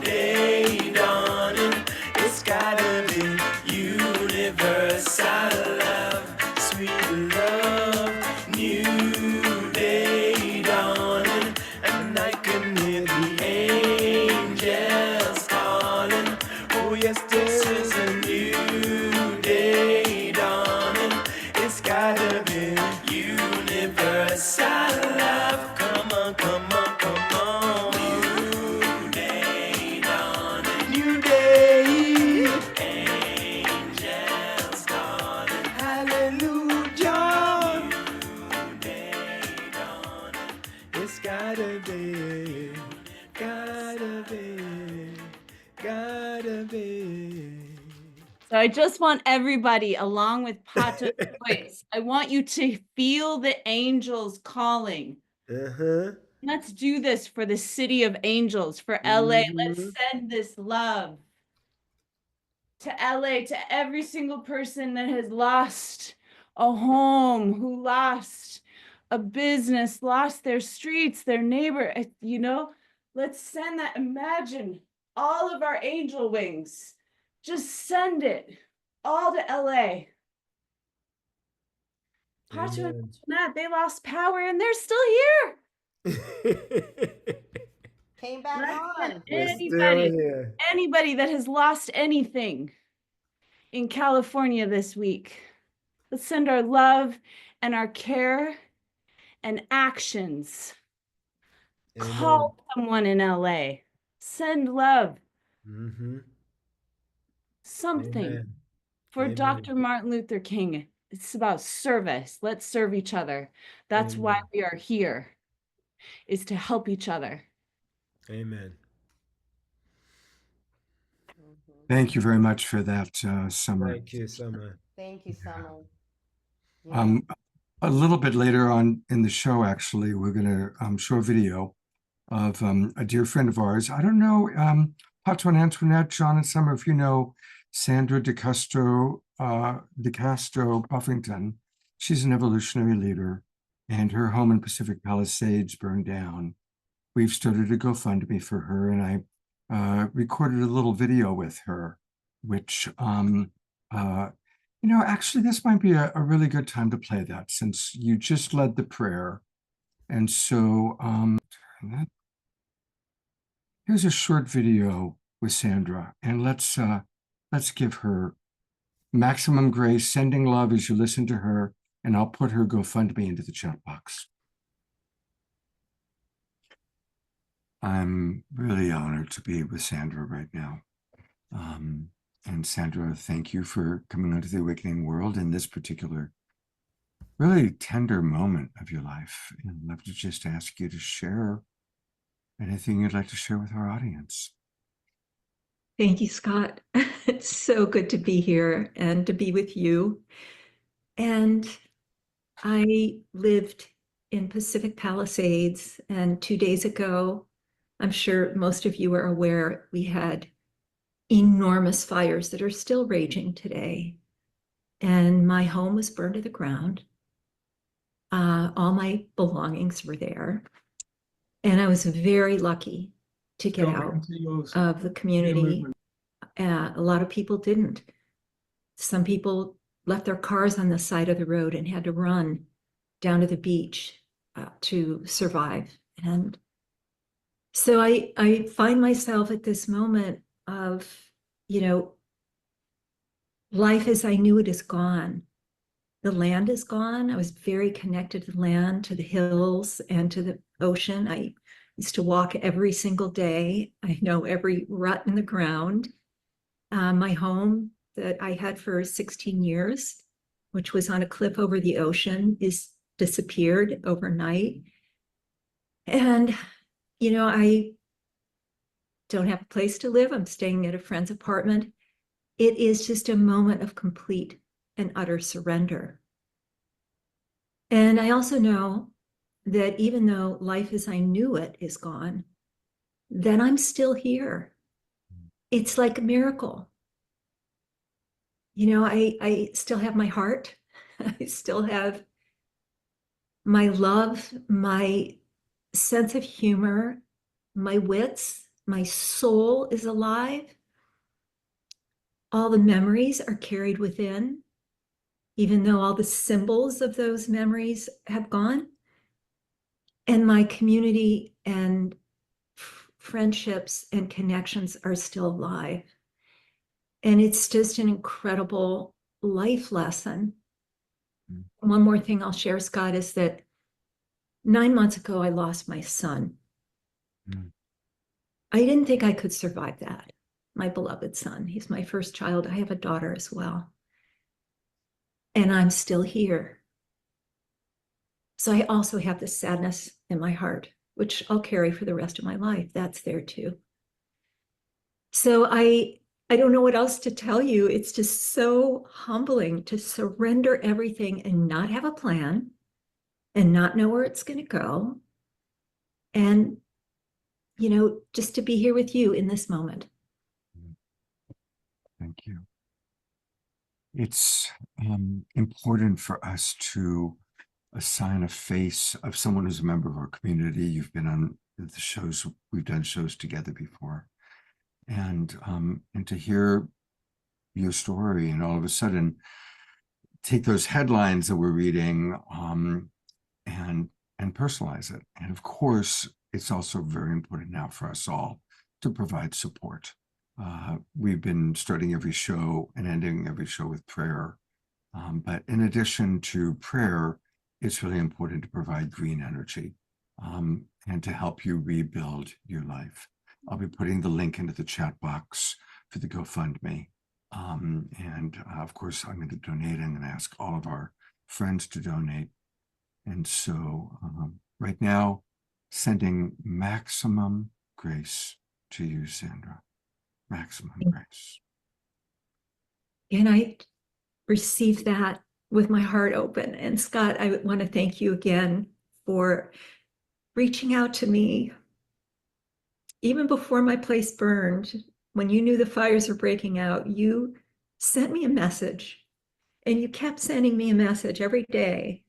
day dawning. It's gotta be universal love, sweet love. New day dawning, and I can hear the angels calling. Oh yes, this is a new day dawning. It's gotta be universal love. Come on, come on, come on. New day dawning, new day. Angels calling, hallelujah. New day dawning. It's gotta be, gotta be, gotta be. So I just want everybody, along with Pato's voice, I want you to feel the angels calling. Let's do this for the city of angels, for LA. Let's send this love to LA, to every single person that has lost a home, who lost a business, lost their streets, their neighbor, you know, let's send that. Imagine all of our angel wings. Just send it all to LA. Pato and Antoinette, they lost power and they're still here. Came back on. Anybody that has lost anything in California this week, let's send our love and our care and actions. Amen. Call someone in LA. Send love. Something. Amen. For Amen. Dr. Martin Luther King. It's about service. Let's serve each other. That's Amen. Why we are here, is to help each other. Amen. Thank you very much for that, Sommer. Thank you, Sommer. Thank you, Sommer. Yeah. A little bit later on in the show, actually, we're going to show a video of a dear friend of ours. I don't know, Pato and Antoinette, Jon and Sommer, if you know Sandra DeCastro Buffington. She's an evolutionary leader, and her home in Pacific Palisades burned down. We've started a GoFundMe for her, and I recorded a little video with her, which, you know, actually, this might be a really good time to play that, since you just led the prayer. And so here's a short video with Sandra, and let's give her maximum grace, sending love as you listen to her, and I'll put her GoFundMe into the chat box. I'm really honored to be with Sandra right now. And Sandra, thank you for coming onto the Awakening World in this particular really tender moment of your life. And I'd love to just ask you to share anything you'd like to share with our audience. Thank you, Scott. It's so good to be here and to be with you. And I lived in Pacific Palisades, and 2 days ago, I'm sure most of you are aware, we had enormous fires that are still raging today. And my home was burned to the ground. All my belongings were there. And I was very lucky to get out of the community. A lot of people didn't. Some people left their cars on the side of the road and had to run down to the beach to survive. And so I find myself at this moment of, you know, life as I knew it is gone. The land is gone. I was very connected to the land, to the hills, and to the ocean. I used to walk every single day. I know every rut in the ground. My home that I had for 16 years which was on a cliff over the ocean, is disappeared overnight. And, you know, I don't have a place to live. I'm staying at a friend's apartment. It is just a moment of complete and utter surrender. And I also know that even though life as I knew it is gone, that I'm still here. It's like a miracle. You know, I still have my heart. I still have my love, my sense of humor, my wits, my soul is alive. All the memories are carried within, even though all the symbols of those memories have gone. And my community and friendships and connections are still alive. And it's just an incredible life lesson. One more thing I'll share, Scott, is that 9 months ago, I lost my son. I didn't think I could survive that. My beloved son. He's my first child. I have a daughter as well. And I'm still here. So I also have this sadness in my heart, which I'll carry for the rest of my life. That's there too. So I don't know what else to tell you. It's just so humbling to surrender everything and not have a plan and not know where it's going to go. And, you know, just to be here with you in this moment. Thank you. It's important for us to assign a face of someone who's a member of our community. You've been on the shows, we've done shows together before. And to hear your story and all of a sudden take those headlines that we're reading and personalize it. And of course, it's also very important now for us all to provide support. We've been starting every show and ending every show with prayer. But in addition to prayer, it's really important to provide green energy and to help you rebuild your life. I'll be putting the link into the chat box for the GoFundMe. Of course, I'm going to donate. I'm going to ask all of our friends to donate. And so right now, sending maximum grace to you, Sandra. Maximum grace. And I received that with my heart open. And Scott, I want to thank you again for reaching out to me even before my place burned. When you knew the fires were breaking out, you sent me a message, and you kept sending me a message every day.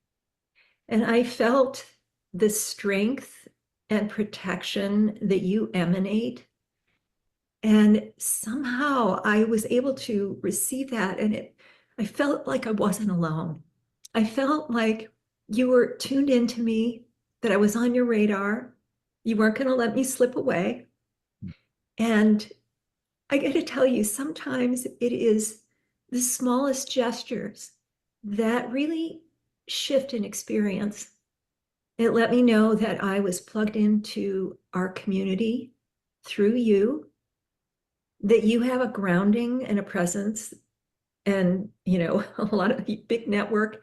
And I felt the strength and protection that you emanate. And somehow I was able to receive that, and I felt like I wasn't alone. I felt like you were tuned into me, that I was on your radar. You weren't going to let me slip away. And I got to tell you, sometimes it is the smallest gestures that really shift an experience. It let me know that I was plugged into our community through you, that you have a grounding and a presence and, you know, a lot of big network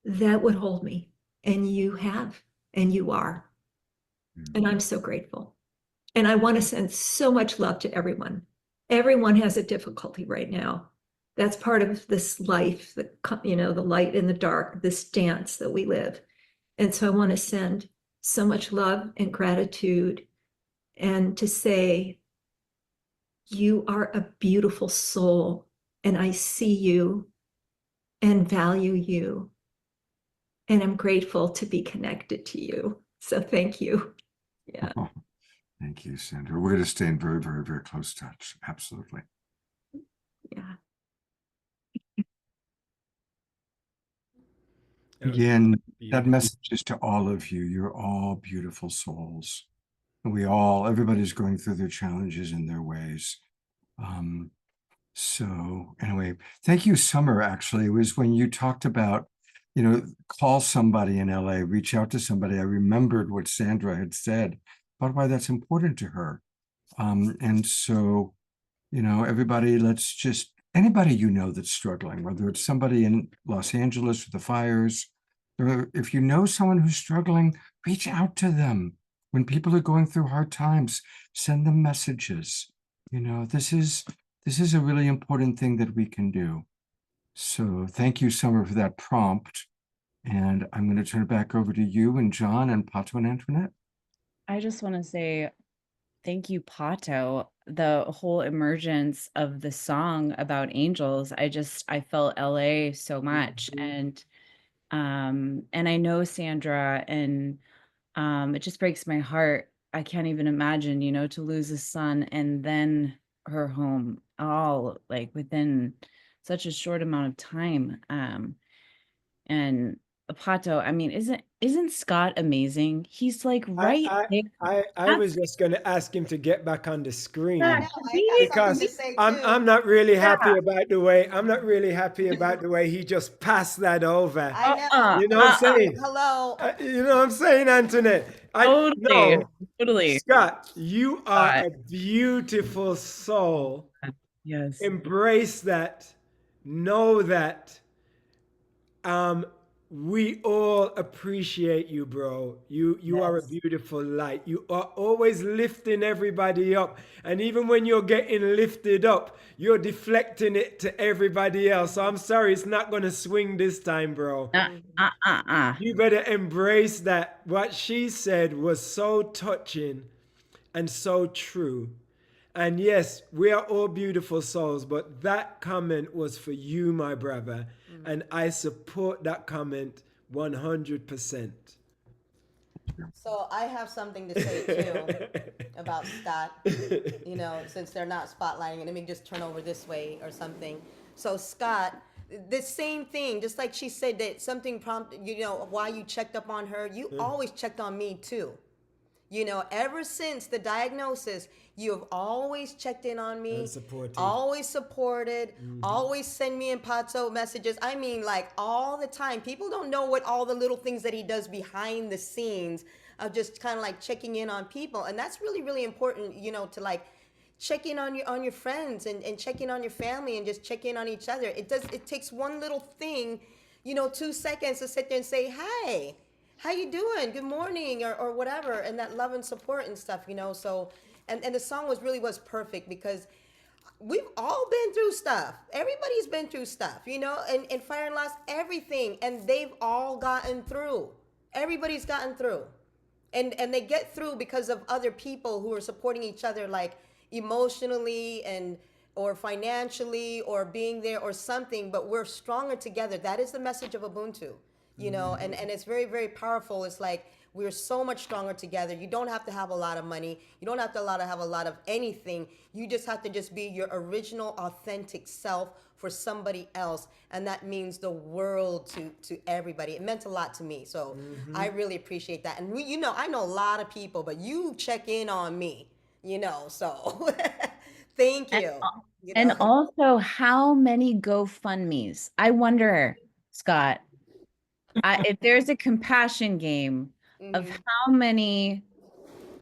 that would hold me. And you have, and you are. And I'm so grateful. And I want to send so much love to everyone. Everyone has a difficulty right now. That's part of this life, you know, the light and the dark, this dance that we live. And so I want to send so much love and gratitude, and to say, you are a beautiful soul, and I see you and value you. And I'm grateful to be connected to you. So thank you. Yeah. Oh, thank you, Sandra. We're going to stay in very, very, very close touch. Absolutely. Yeah. Again, that message is to all of you. You're all beautiful souls. And everybody's going through their challenges in their ways. So anyway, thank you, Sommer. Actually, it was when you talked about, you know, call somebody in LA, reach out to somebody. I remembered what Sandra had said about why that's important to her. And so, you know, everybody, let's just anybody you know that's struggling, whether it's somebody in Los Angeles with the fires, or if you know someone who's struggling, reach out to them. When people are going through hard times, send them messages. You know, this is a really important thing that we can do. So thank you, Sommer, for that prompt. And I'm going to turn it back over to you and Jon and Pato and Antoinette. I just want to say thank you, Pato. The whole emergence of the song about angels, I felt LA so much. And I know Sandra, and it just breaks my heart. I can't even imagine, you know, to lose a son and then her home all like within such a short amount of time. And Pato, I mean, isn't Scott amazing? He's like right there. I was just going to ask him to get back on the screen. I know, I got something to say too. I'm not really happy about the way he just passed that over. I know. You know what I'm saying? Hello. You know what I'm saying, Antoinette? Totally. Scott, you are a beautiful soul. Yes. Embrace that. Know that. We all appreciate you, bro. You are a beautiful light. You are always lifting everybody up. And even when you're getting lifted up, you're deflecting it to everybody else. So I'm sorry, it's not going to swing this time, bro. You better embrace that. What she said was so touching and so true. And yes, we are all beautiful souls, but that comment was for you, my brother. And I support that comment 100%. So I have something to say too about Scott, you know, since they're not spotlighting it. Let me just turn over this way or something. So Scott, the same thing, just like she said that something prompted, you know, why you checked up on her, you always checked on me too. You know, ever since the diagnosis, you have always checked in on me, always supported, always send me and Pato messages. I mean, like all the time. People don't know what all the little things that he does behind the scenes of just kind of like checking in on people. And that's really, really important, you know, to like check in on your friends and check in on your family and just check in on each other. It takes one little thing, you know, 2 seconds to sit there and say, hey, how you doing? Good morning, or whatever, and that love and support and stuff, you know. So, and the song was perfect because we've all been through stuff. Everybody's been through stuff, you know, and fire and loss, everything, and they've all gotten through. Everybody's gotten through, and they get through because of other people who are supporting each other, like emotionally and or financially or being there or something. But we're stronger together. That is the message of Ubuntu. You know, and it's very, very powerful. It's like we're so much stronger together. You don't have to have a lot of money. You don't have to have a lot of anything. You just have to just be your original, authentic self for somebody else. And that means the world to everybody. It meant a lot to me. So I really appreciate that. And you know, I know a lot of people, but you check in on me, you know, so thank you. And also, how many GoFundMes? I wonder, Scott, if there's a compassion game of how many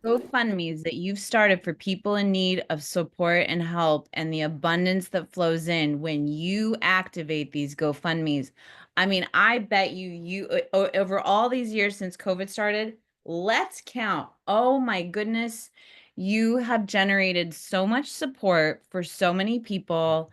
GoFundMes that you've started for people in need of support and help, and the abundance that flows in when you activate these GoFundMes. I mean, I bet you over all these years since COVID started, let's count. Oh my goodness, you have generated so much support for so many people.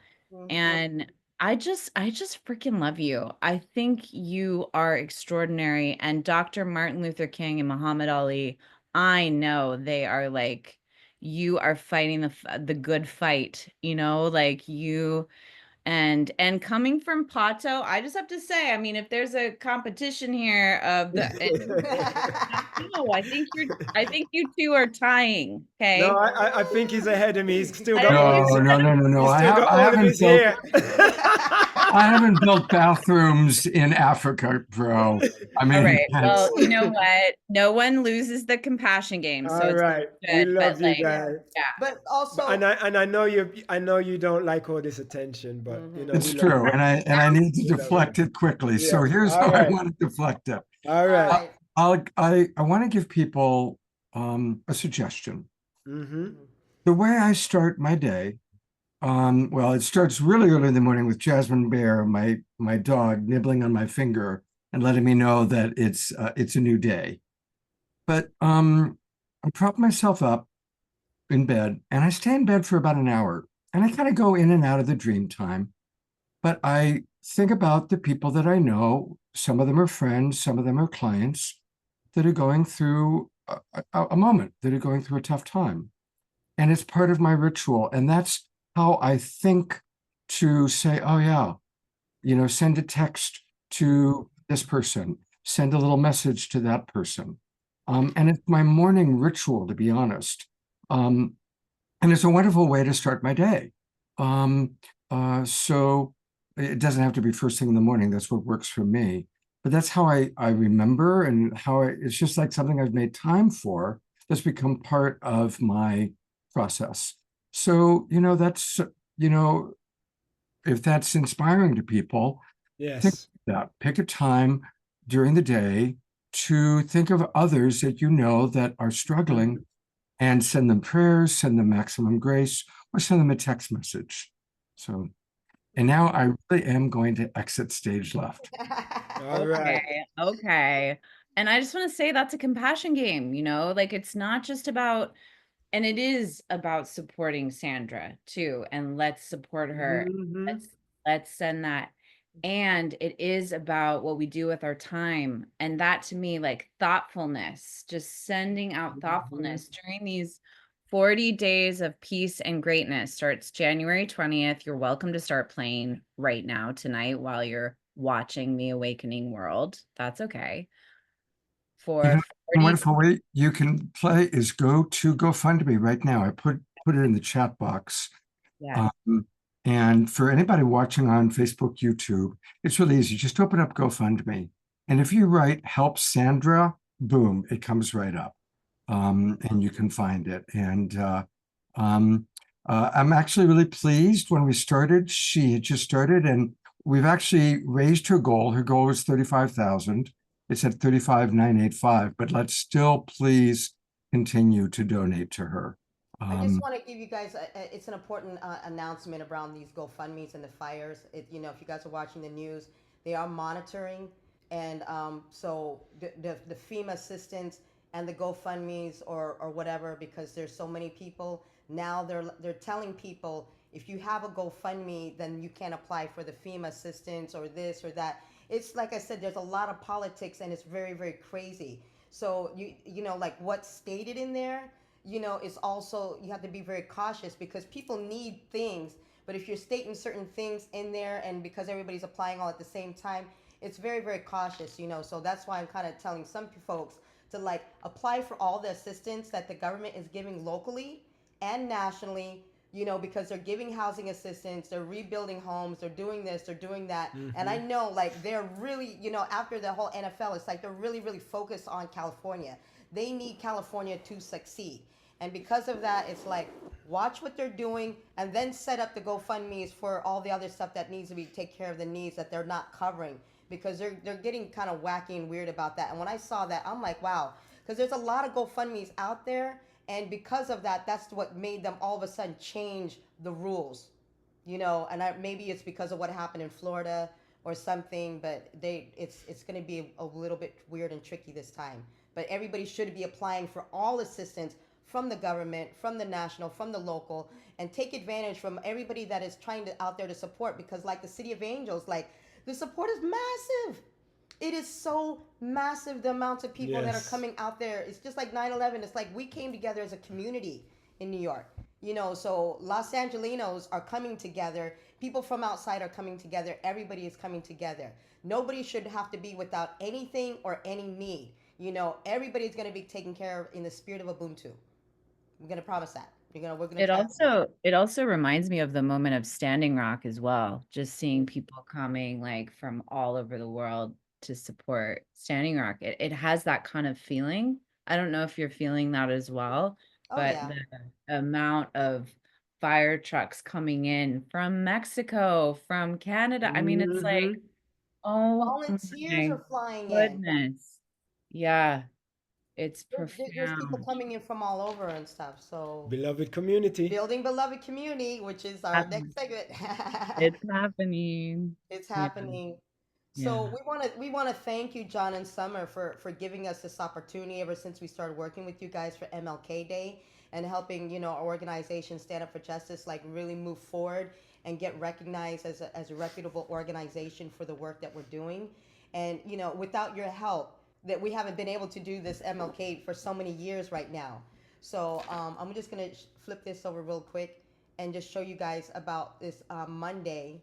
And I just freaking love you. I think you are extraordinary. And Dr. Martin Luther King and Muhammad Ali, I know they are like, you are fighting the good fight, you know, like you. And coming from Pato, I just have to say, I mean, if there's a competition here of the, no, I think you two are tying. Okay. No, I think he's ahead of me. He's still got No. I haven't built bathrooms in Africa, bro. I mean, all right. Well, you know what? No one loses the compassion game. So all right. We love you guys. Yeah. But also, and I know you don't like all this attention, but you know it's true, and I need to deflect it quickly. Yeah. So here's how I want to deflect it. All right. I want to give people a suggestion. The way I start my day, Well, it starts really early in the morning with Jasmine Bear, my dog, nibbling on my finger and letting me know that it's a new day. But I prop myself up in bed and I stay in bed for about an hour and I kind of go in and out of the dream time. But I think about the people that I know. Some of them are friends, some of them are clients that are going through a moment, that are going through a tough time. And it's part of my ritual. And that's how I think to say, oh, yeah, send a text to this person, send a little message to that person. And it's my morning ritual, to be honest. And it's a wonderful way to start my day. So it doesn't have to be first thing in the morning. That's what works for me. But that's how I remember, and how it's just like something I've made time for that's become part of my process. So, that's, if that's inspiring to people, think Yes. that. Pick a time during the day to think of others that you know that are struggling and send them prayers, send them maximum grace, or send them a text message. So, and now I really am going to exit stage left. All right. Okay. And I just want to say that's a compassion game, like it's not just about, and it is about supporting Sandra too. And let's support her. Mhm. Let's send that. And it is about what we do with our time. And that to me, like thoughtfulness, just sending out thoughtfulness during these 40 days of peace and greatness starts January 20th. You're welcome to start playing right now tonight while you're watching The Awakening World. That's okay. For A 40 wonderful way you can play is go to GoFundMe right now. I put it in the chat box. Yes. And for anybody watching on Facebook, YouTube, it's really easy. Just open up GoFundMe. And if you write "Help Sandra," boom, it comes right up. And you can find it. And I'm actually really pleased. When we started, she had just started, and we've actually raised her goal. Her goal was 35,000. It's at 35,985, but let's still please continue to donate to her. I just want to give you guys, it's an important announcement around these GoFundMes and the fires. If you guys are watching the news, they are monitoring. And so the FEMA assistance and the GoFundMes or whatever, because there's so many people, now they're telling people, if you have a GoFundMe, then you can't apply for the FEMA assistance or this or that. It's like I said, there's a lot of politics and it's very, very crazy. So like what's stated in there, is also, you have to be very cautious because people need things. But if you're stating certain things in there and because everybody's applying all at the same time, it's very, very cautious, So that's why I'm kind of telling some folks to like apply for all the assistance that the government is giving locally and nationally, because they're giving housing assistance, they're rebuilding homes, they're doing this, they're doing that. And I know like they're really, after the whole NFL, it's like they're really, really focused on California. They need California to succeed. And because of that, it's like, watch what they're doing and then set up the GoFundMes for all the other stuff that needs to be take care of the needs that they're not covering, because they're getting kind of wacky and weird about that. And when I saw that, I'm like, wow, because there's a lot of GoFundMes out there. And because of that, that's what made them all of a sudden change the rules, and maybe it's because of what happened in Florida or something, but it's going to be a little bit weird and tricky this time. But everybody should be applying for all assistance from the government, from the national, from the local, and take advantage from everybody that is trying to out there to support, because like the City of Angels, like the support is massive. It is so massive, the amounts of people that are coming out there. It's just like 9/11. It's like we came together as a community in New York. So Los Angelinos are coming together. People from outside are coming together. Everybody is coming together. Nobody should have to be without anything or any need. Everybody's going to be taken care of in the spirit of Ubuntu. We're going to promise that. We're going to It also reminds me of the moment of Standing Rock as well. Just seeing people coming like from all over the world to support Standing Rock. It has that kind of feeling. I don't know if you're feeling that as well, but yeah. the amount of fire trucks coming in from Mexico, from Canada. I mean, it's like, oh Volunteers my are flying in. goodness. Yeah. It's There's people profound. coming in from all over and stuff. So Beloved community. building beloved community, which is our next segment. It's happening. It's Yeah. happening. Yeah. So we want to thank you, Jon and Sommer, for giving us this opportunity ever since we started working with you guys for MLK Day and helping, our organization Stand Up for Justice like really move forward and get recognized as a reputable organization for the work that we're doing. And without your help, that we haven't been able to do this MLK for so many years right now. So I'm just gonna flip this over real quick and just show you guys about this Monday,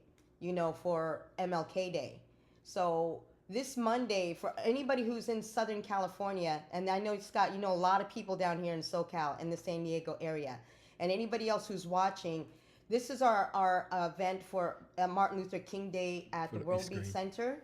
for MLK Day. So this Monday, for anybody who's in Southern California, and I know, Scott, a lot of people down here in SoCal, in the San Diego area, and anybody else who's watching, this is our event for Martin Luther King Day at the World Beat Center.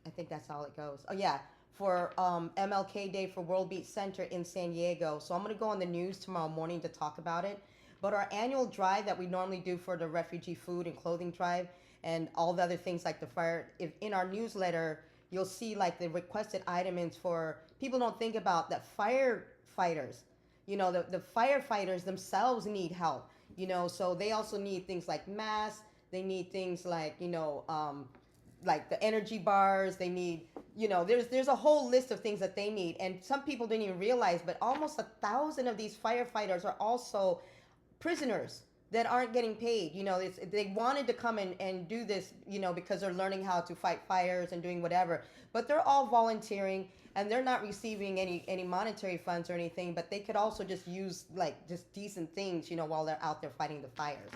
I think that's how it goes. Oh, yeah, for MLK Day for World Beat Center in San Diego. So I'm going to go on the news tomorrow morning to talk about it. But our annual drive that we normally do for the refugee food and clothing drive, and all the other things like the fire, if in our newsletter, you'll see like the requested items for, people don't think about that firefighters, the firefighters themselves need help, so they also need things like masks, they need things like, like the energy bars, they need, there's a whole list of things that they need. And some people didn't even realize, but almost 1,000 of these firefighters are also prisoners that aren't getting paid. They wanted to come and do this, because they're learning how to fight fires and doing whatever, but they're all volunteering and they're not receiving any monetary funds or anything, but they could also just use like just decent things, while they're out there fighting the fires.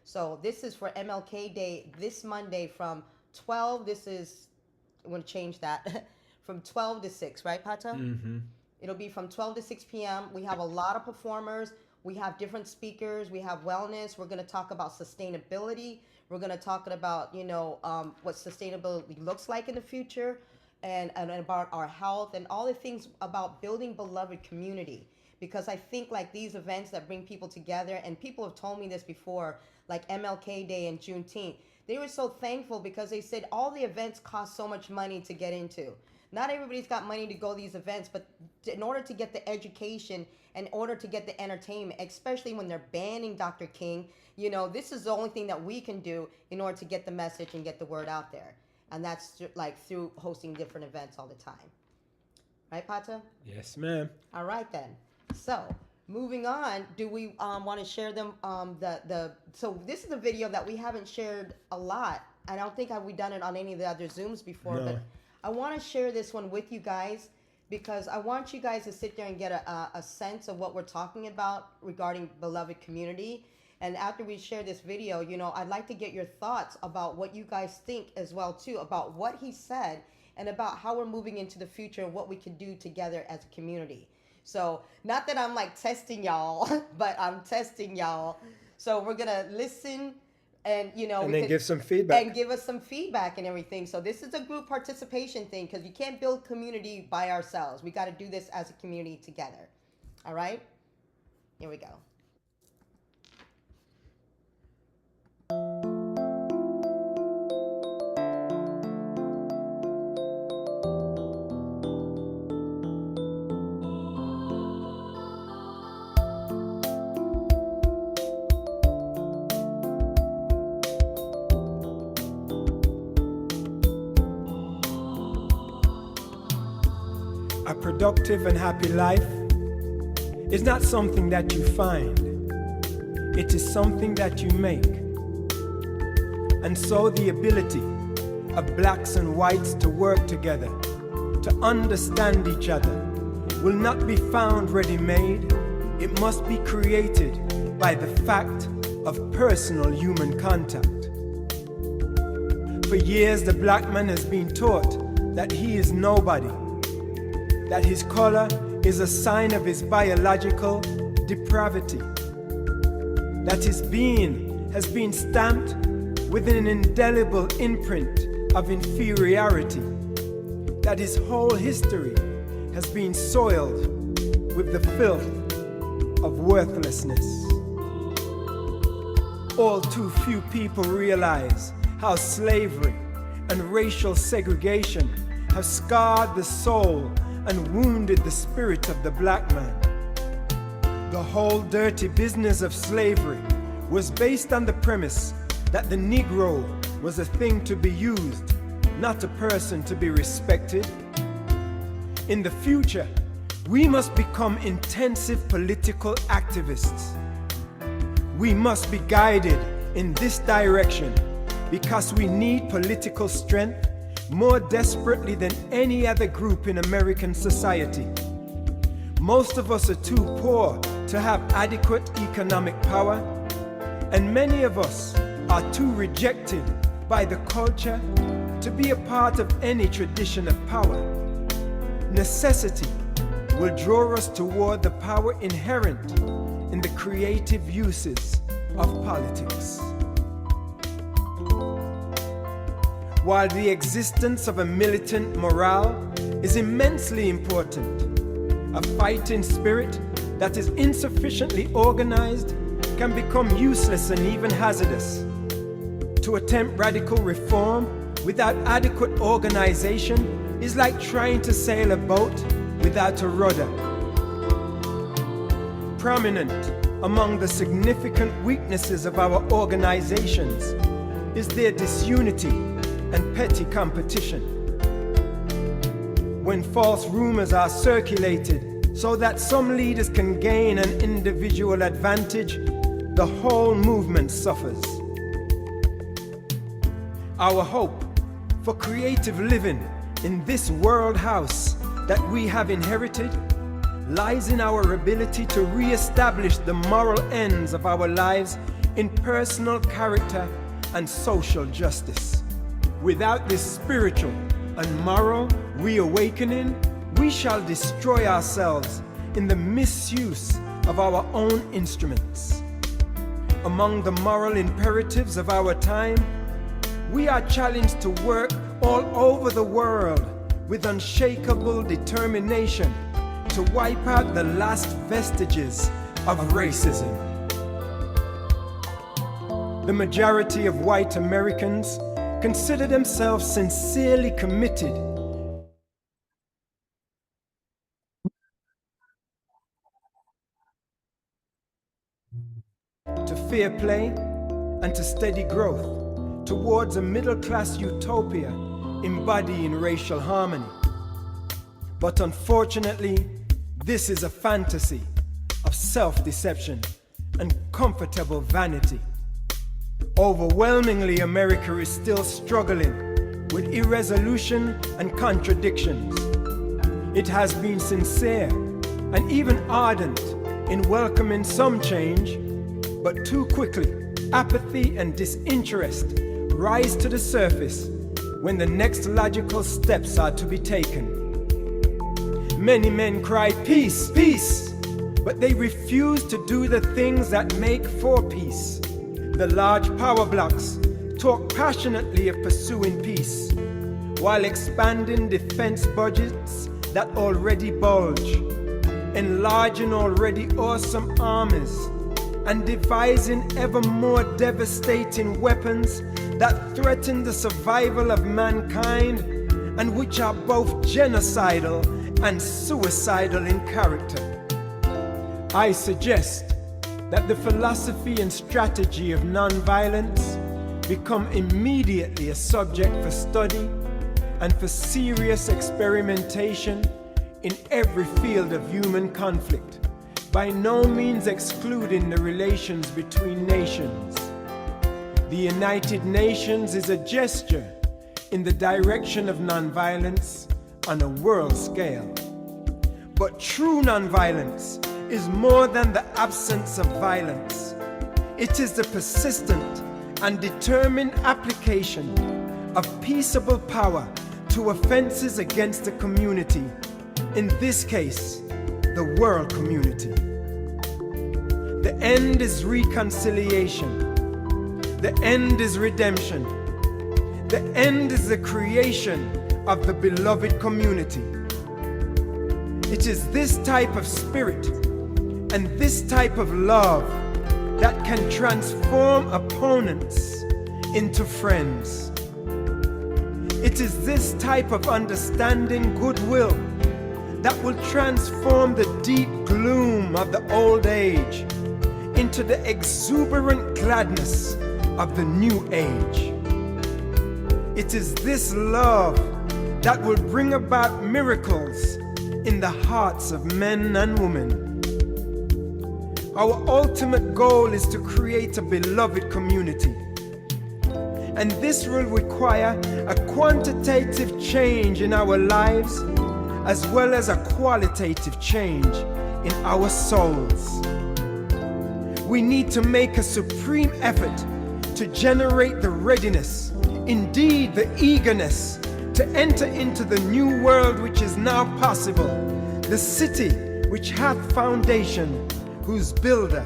So this is for MLK Day this Monday from 12, I'm going to change that, from 12 to 6, right, Pato? Mm-hmm. It'll be from 12 to 6 p.m. We have a lot of performers. We have different speakers. We have wellness. We're going to talk about sustainability. We're going to talk about, what sustainability looks like in the future and about our health and all the things about building beloved community. Because I think like these events that bring people together, and people have told me this before, like MLK Day and Juneteenth, they were so thankful because they said all the events cost so much money to get into. Not everybody's got money to go to these events, but in order to get the education, in order to get the entertainment, especially when they're banning Dr. King, this is the only thing that we can do in order to get the message and get the word out there. And that's like through hosting different events all the time. Right, Pato? Yes, ma'am. All right, then. So moving on, do we want to share them? So this is a video that we haven't shared a lot. I don't think we've done it on any of the other Zooms before, No. but I want to share this one with you guys because I want you guys to sit there and get a sense of what we're talking about regarding beloved community. And after we share this video, I'd like to get your thoughts about what you guys think as well, too, about what he said and about how we're moving into the future and what we can do together as a community. So not that I'm like testing y'all, but I'm testing y'all. So we're going to listen and, And then give some feedback. and give us some feedback and everything. So this is a group participation thing because you can't build community by ourselves. We got to do this as a community together. All right? Here we go. A productive and happy life is not something that you find. It is something that you make. And so the ability of blacks and whites to work together, to understand each other, will not be found ready-made. It must be created by the fact of personal human contact. For years, the black man has been taught that he is nobody, that his color is a sign of his biological depravity, that his being has been stamped with an indelible imprint of inferiority, that his whole history has been soiled with the filth of worthlessness. All too few people realize how slavery and racial segregation have scarred the soul and wounded the spirit of the black man. The whole dirty business of slavery was based on the premise that the Negro was a thing to be used, not a person to be respected. In the future, we must become intensive political activists. We must be guided in this direction because we need political strength more desperately than any other group in American society. Most of us are too poor to have adequate economic power, and many of us are too rejected by the culture to be a part of any tradition of power. Necessity will draw us toward the power inherent in the creative uses of politics. While the existence of a militant morale is immensely important, a fighting spirit that is insufficiently organized can become useless and even hazardous. To attempt radical reform without adequate organization is like trying to sail a boat without a rudder. Prominent among the significant weaknesses of our organizations is their disunity and petty competition. When false rumors are circulated so that some leaders can gain an individual advantage, the whole movement suffers. Our hope for creative living in this world house that we have inherited lies in our ability to re-establish the moral ends of our lives in personal character and social justice. Without this spiritual and moral reawakening, we shall destroy ourselves in the misuse of our own instruments. Among the moral imperatives of our time, we are challenged to work all over the world with unshakable determination to wipe out the last vestiges of racism. The majority of white Americans consider themselves sincerely committed to fair play and to steady growth towards a middle-class utopia embodying racial harmony. But unfortunately, this is a fantasy of self-deception and comfortable vanity. Overwhelmingly, America is still struggling with irresolution and contradictions. It has been sincere and even ardent in welcoming some change, but too quickly, apathy and disinterest rise to the surface when the next logical steps are to be taken. Many men cry, peace, peace, but they refuse to do the things that make for peace. The large power blocks talk passionately of pursuing peace, while expanding defense budgets that already bulge, enlarging already awesome armies, and devising ever more devastating weapons that threaten the survival of mankind and which are both genocidal and suicidal in character. I suggest that the philosophy and strategy of nonviolence become immediately a subject for study and for serious experimentation in every field of human conflict, by no means excluding the relations between nations. The United Nations is a gesture in the direction of nonviolence on a world scale. But true nonviolence is more than the absence of violence. It is the persistent and determined application of peaceable power to offenses against the community, in this case, the world community. The end is reconciliation. The end is redemption. The end is the creation of the beloved community. It is this type of spirit and this type of love that can transform opponents into friends. It is this type of understanding goodwill that will transform the deep gloom of the old age into the exuberant gladness of the new age. It is this love that will bring about miracles in the hearts of men and women. Our ultimate goal is to create a beloved community. And this will require a quantitative change in our lives as well as a qualitative change in our souls. We need to make a supreme effort to generate the readiness, indeed the eagerness, to enter into the new world which is now possible, the city which hath foundation, whose builder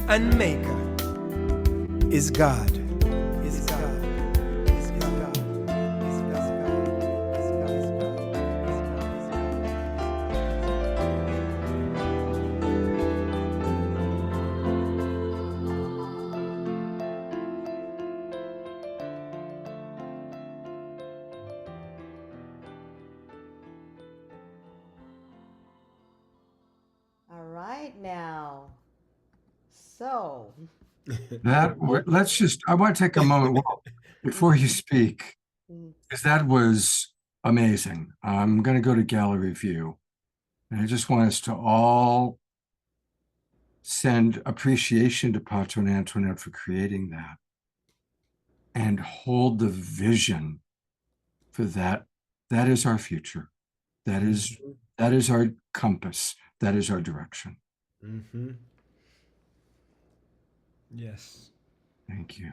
and maker is God. Is God. Is God. Is All right now. So, Let's just, I want to take a moment before you speak, mm, because that was amazing. I'm going to go to gallery view. And I just want us to all send appreciation to Pato and Antoinette for creating that and hold the vision for that. That is our future. That is our compass. That is our direction. Mm-hmm. Yes. Thank you.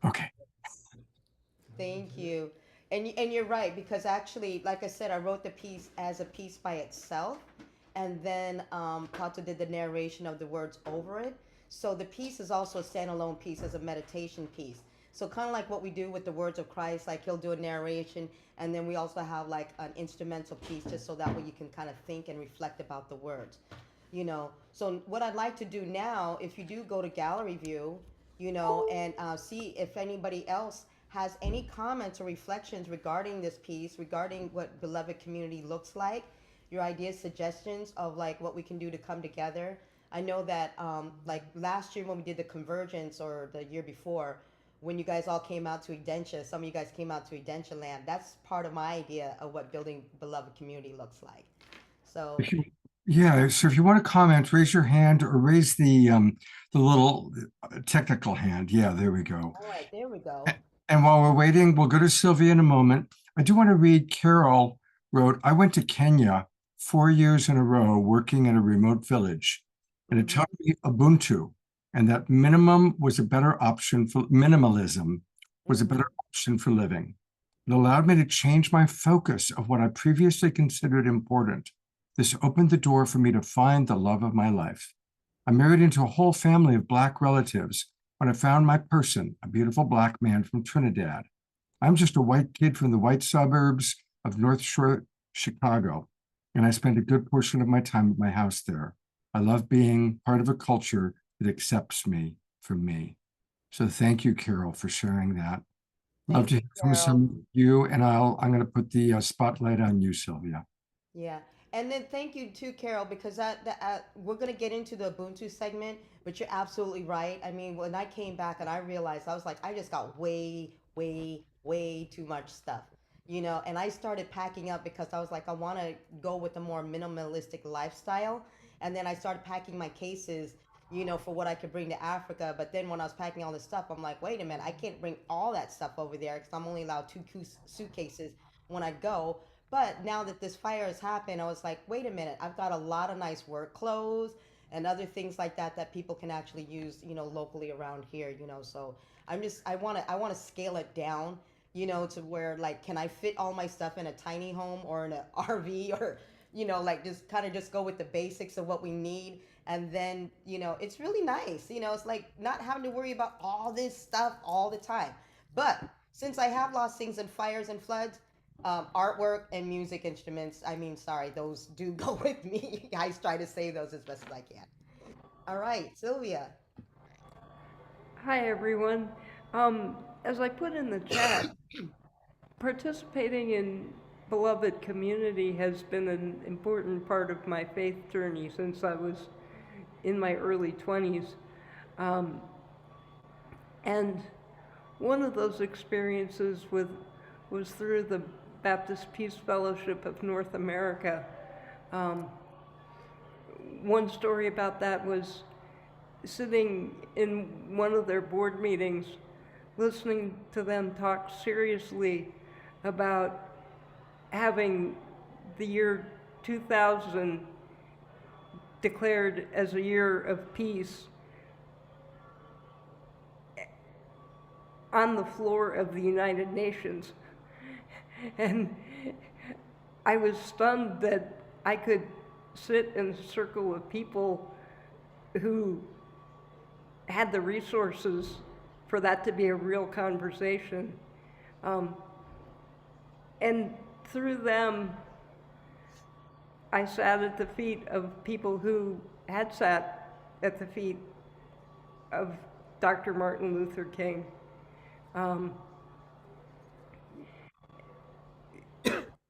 Okay. thank you. And you're right, because actually, like I said, I wrote the piece as a piece by itself, and then Pato did the narration of the words over it. So the piece is also a standalone piece as a meditation piece. So kind of like what we do with the words of Christ, like he'll do a narration, and then we also have like an instrumental piece, just so that way you can kind of think and reflect about the words. So what I'd like to do now, if you do go to gallery view, and see if anybody else has any comments or reflections regarding this piece, regarding what beloved community looks like, your ideas, suggestions of like what we can do to come together. I know that like last year when we did the convergence, or the year before, when you guys all came out to Edentia, some of you guys came out to Edentia land. That's part of my idea of what building beloved community looks like. So Yeah, so if you want to comment, raise your hand or raise the little technical hand. Yeah, there we go. all right, there we go. And while we're waiting, we'll go to Sylvia in a moment. I do want to read, Carol wrote, I went to Kenya 4 years in a row working in a remote village, and it taught me Ubuntu, and that minimalism was a better option for living. It allowed me to change my focus of what I previously considered important. This opened the door for me to find the love of my life. I married into a whole family of Black relatives when I found my person, a beautiful Black man from Trinidad. I'm just a white kid from the white suburbs of North Shore, Chicago, and I spend a good portion of my time at my house there. I love being part of a culture that accepts me for me. So thank you, Carol, for sharing that. Love to hear from some of you, and I'm going to put the spotlight on you, Sylvia. Yeah. And then thank you too, Carol, because we're going to get into the Ubuntu segment, but you're absolutely right. I mean, when I came back and I realized, I was like, I just got way, way, way too much stuff, and I started packing up because I was like, I want to go with a more minimalistic lifestyle. And then I started packing my cases, for what I could bring to Africa. But then when I was packing all this stuff, I'm like, wait a minute, I can't bring all that stuff over there because I'm only allowed 2 suitcases when I go. But now that this fire has happened, I was like, wait a minute, I've got a lot of nice work clothes and other things like that people can actually use, locally around here, So I want to scale it down, to where like, can I fit all my stuff in a tiny home or in an RV, or, like just kind of just go with the basics of what we need. And then, it's really nice, it's like not having to worry about all this stuff all the time. But since I have lost things in fires and floods, artwork and music instruments, those do go with me. I try to save those as best as I can. All right, Sylvia. Hi, everyone. As I put in the chat, Participating in beloved community has been an important part of my faith journey since I was in my early 20s. And one of those experiences was through the Baptist Peace Fellowship of North America. One story about that was sitting in one of their board meetings, listening to them talk seriously about having the year 2000 declared as a year of peace on the floor of the United Nations. And I was stunned that I could sit in a circle of people who had the resources for that to be a real conversation. And through them, I sat at the feet of people who had sat at the feet of Dr. Martin Luther King.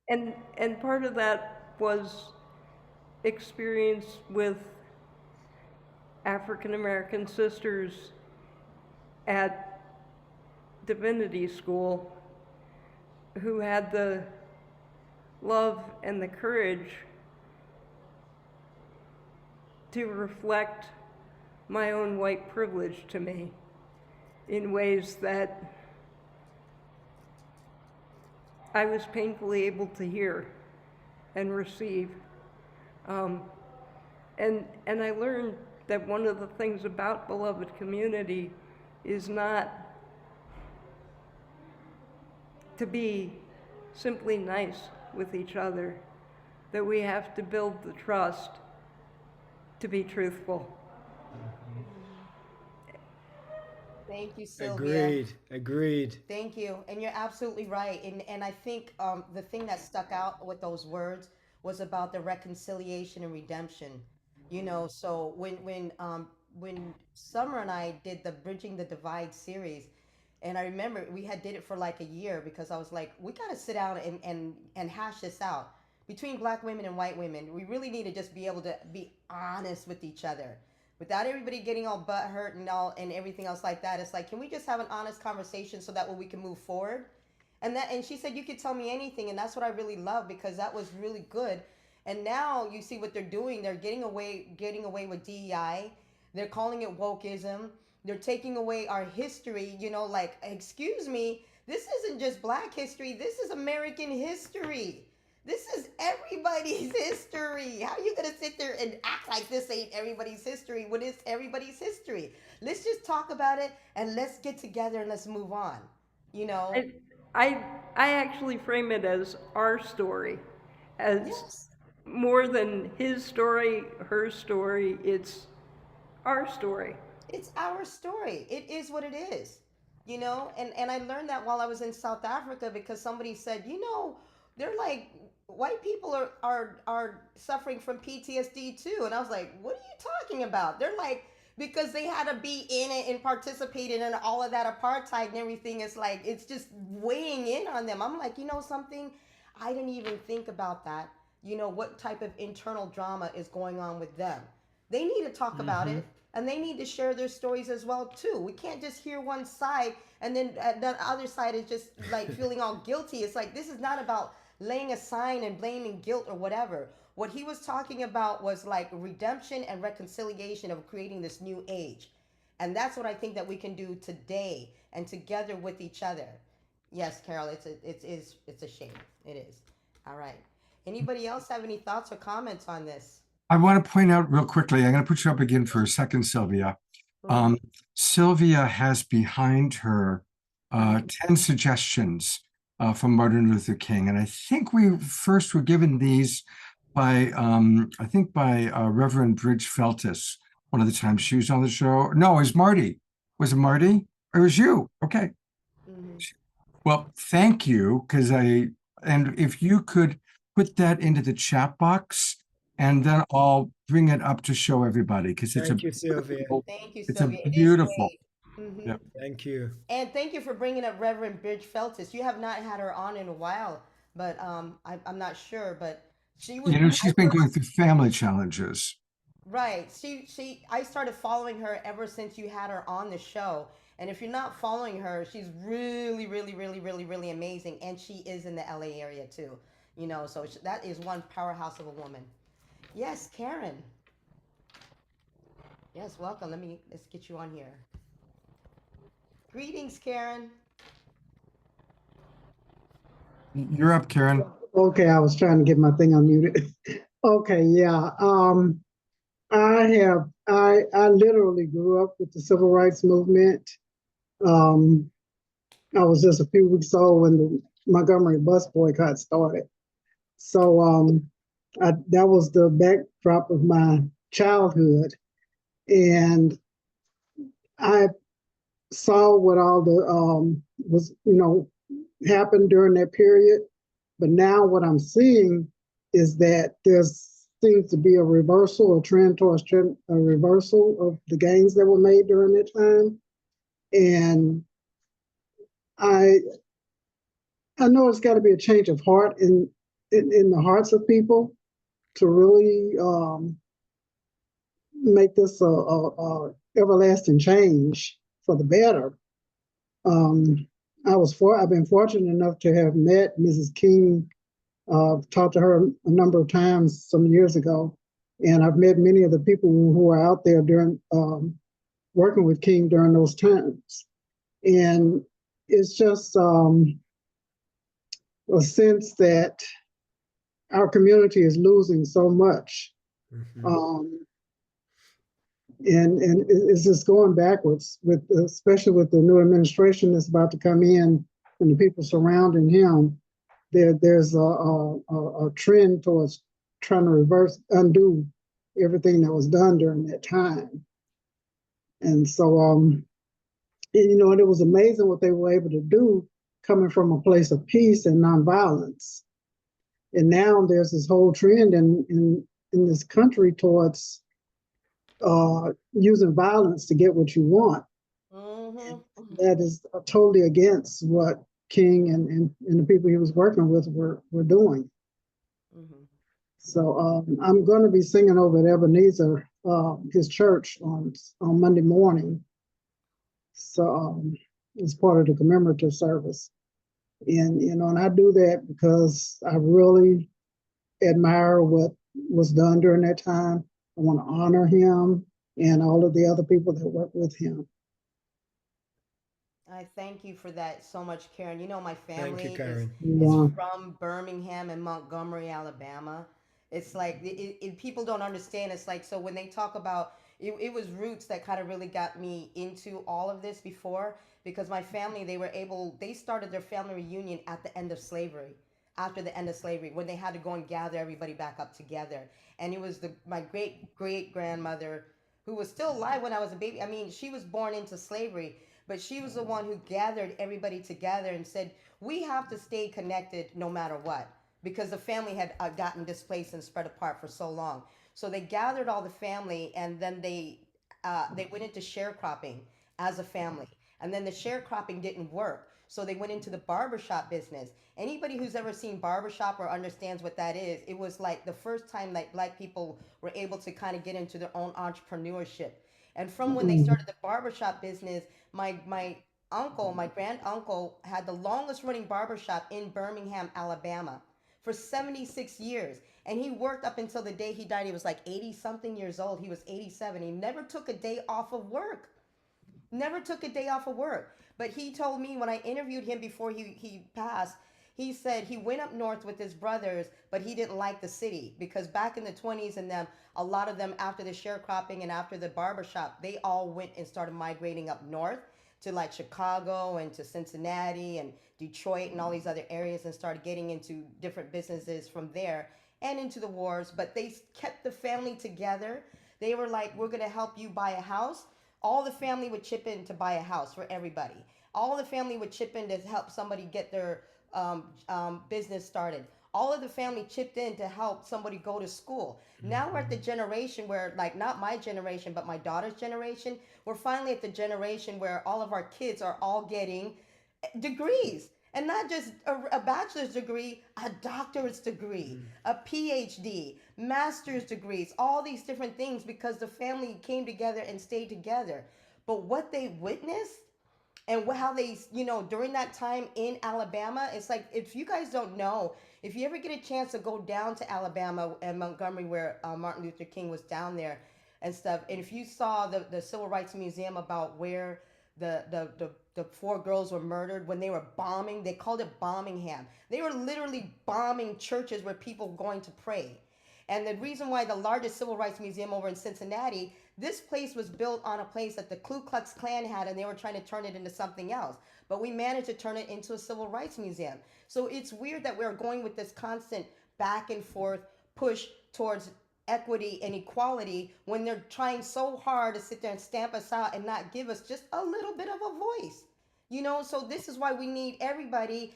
And part of that was experience with African American sisters at divinity school who had the love and the courage to reflect my own white privilege to me in ways that I was painfully able to hear and receive. And I learned that one of the things about beloved community is not to be simply nice with each other, that we have to build the trust to be truthful. Thank you, Sylvia. Agreed. Thank you. And you're absolutely right. And I think the thing that stuck out with those words was about the reconciliation and redemption. You know, so when Sommer and I did the Bridging the Divide series, and I remember we did it for like a year because I was like, we got to sit down and hash this out between Black women and white women. We really need to just be able to be honest with each other without everybody getting all butthurt and everything else like that. It's like, can we just have an honest conversation so that way we can move forward? And she said, you could tell me anything. And that's what I really love, because that was really good. And now you see what they're doing. They're getting away with DEI. They're calling it wokeism. They're taking away our history, you know, like, excuse me, this isn't just Black history. This is American history. This is everybody's history. How are you going to sit there and act like this ain't everybody's history when it's everybody's history? Let's just talk about it and let's get together and let's move on, you know? I actually frame it as our story, as Yes. more than his story, her story, it's our story. It's our story. It is what it is, you know? And I learned that while I was in South Africa, because somebody said, you know, they're like, white people are suffering from PTSD too. And I was like, what are you talking about? They're like, because they had to be in it and participate in all of that apartheid and everything. It's like, it's just weighing in on them. I'm like, you know something? I didn't even think about that. You know, what type of internal drama is going on with them. They need to talk about it, and they need to share their stories as well too. We can't just hear one side and then the other side is just like feeling all guilty. It's like, this is not about laying a sign and blaming guilt or whatever. What he was talking about was like redemption and reconciliation of creating this new age. And that's what I think that we can do today and together with each other. Yes, Carol, it's a shame. It is. All right. Anybody else have any thoughts or comments on this? I want to point out real quickly, I'm going to put you up again for a second, Sylvia. Sylvia has behind her 10 suggestions from Martin Luther King. And I think we first were given these by, Reverend Bridge Feltis, one of the times she was on the show. No, it was Marty. Was it Marty? Or it was you? Okay. Well, thank you, and if you could put that into the chat box, and then I'll bring it up to show everybody, because it's Thank you, Sylvia. Thank you, it's Sylvia. a beautiful. Yeah. Thank you. And thank you for bringing up Reverend Bridge Feltis. You have not had her on in a while, but I'm not sure, but she was. You know, she's been going through family challenges. Right. I started following her ever since you had her on the show. And if you're not following her, she's really, really, really, really, really amazing. And she is in the LA area too. You know, so that is one powerhouse of a woman. Yes, Karen. Yes, welcome. Let's get you on here. Greetings, Karen. You're up, Karen. Okay, I was trying to get my thing unmuted. Okay, yeah. I literally grew up with the civil rights movement. I was just a few weeks old when the Montgomery bus boycott started. So that was the backdrop of my childhood. And I saw what all the was, happened during that period. But now what I'm seeing is that there seems to be a reversal, a trend towards a reversal of the gains that were made during that time. And I know it's got to be a change of heart in the hearts of people to really make this a everlasting change for the better. I've been fortunate enough to have met Mrs. King. Talked to her a number of times some years ago, and I've met many of the people who are out there during working with King during those times. And it's just a sense that our community is losing so much. And it's just going backwards, especially with the new administration that's about to come in and the people surrounding him. There's a trend towards trying to undo everything that was done during that time. And so, it was amazing what they were able to do coming from a place of peace and nonviolence. And now there's this whole trend in this country towards using violence to get what you want. That is totally against what King and the people he was working with were doing. So I'm going to be singing over at Ebenezer, his church, on Monday morning. So it's part of the commemorative service. And, and I do that because I really admire what was done during that time. I want to honor him and all of the other people that work with him. I thank you for that so much, Karen. You know, my family Thank you, Karen. is from Birmingham and Montgomery, Alabama. It's like people don't understand. It's like, so when they talk about it was roots that kind of really got me into all of this before, because my family, they started their family reunion at the end of slavery, after the end of slavery, when they had to go and gather everybody back up together. And it was my great grandmother, who was still alive when I was a baby. I mean, she was born into slavery, but she was the one who gathered everybody together and said, we have to stay connected no matter what, because the family had gotten displaced and spread apart for so long. So they gathered all the family, and then they went into sharecropping as a family. And then the sharecropping didn't work. So they went into the barbershop business. Anybody who's ever seen barbershop or understands what that is, it was like the first time that Black people were able to kind of get into their own entrepreneurship. And from when they started the barbershop business, my grand uncle had the longest running barbershop in Birmingham, Alabama for 76 years. And he worked up until the day he died. He was like 80 something years old. He was 87. He never took a day off of work. Never took a day off of work. But he told me when I interviewed him before he passed, he said he went up north with his brothers, but he didn't like the city, because back in the 20s and a lot of them, after the sharecropping and after the barbershop, they all went and started migrating up north to like Chicago and to Cincinnati and Detroit and all these other areas, and started getting into different businesses from there and into the wars. But they kept the family together. They were like, we're going to help you buy a house. All the family would chip in to buy a house for everybody. All the family would chip in to help somebody get their business started. all of the family chipped in to help somebody go to school. Now we're at the generation where, like, not my generation, but my daughter's generation, we're finally at the generation where all of our kids are all getting degrees. And not just a bachelor's degree, a doctorate degree, a PhD, master's degrees, all these different things, because the family came together and stayed together. But what they witnessed and how they, during that time in Alabama, it's like, if you guys don't know, if you ever get a chance to go down to Alabama and Montgomery, where Martin Luther King was down there and stuff, and if you saw the Civil Rights Museum about where the 4 girls were murdered when they were bombing, they called it Bombingham. They were literally bombing churches where people were going to pray. And the reason why the largest civil rights museum over in Cincinnati, this place was built on a place that the Ku Klux Klan had, and they were trying to turn it into something else. But we managed to turn it into a civil rights museum. So it's weird that we're going with this constant back and forth push towards equity and equality when they're trying so hard to sit there and stamp us out and not give us just a little bit of a voice. So this is why we need everybody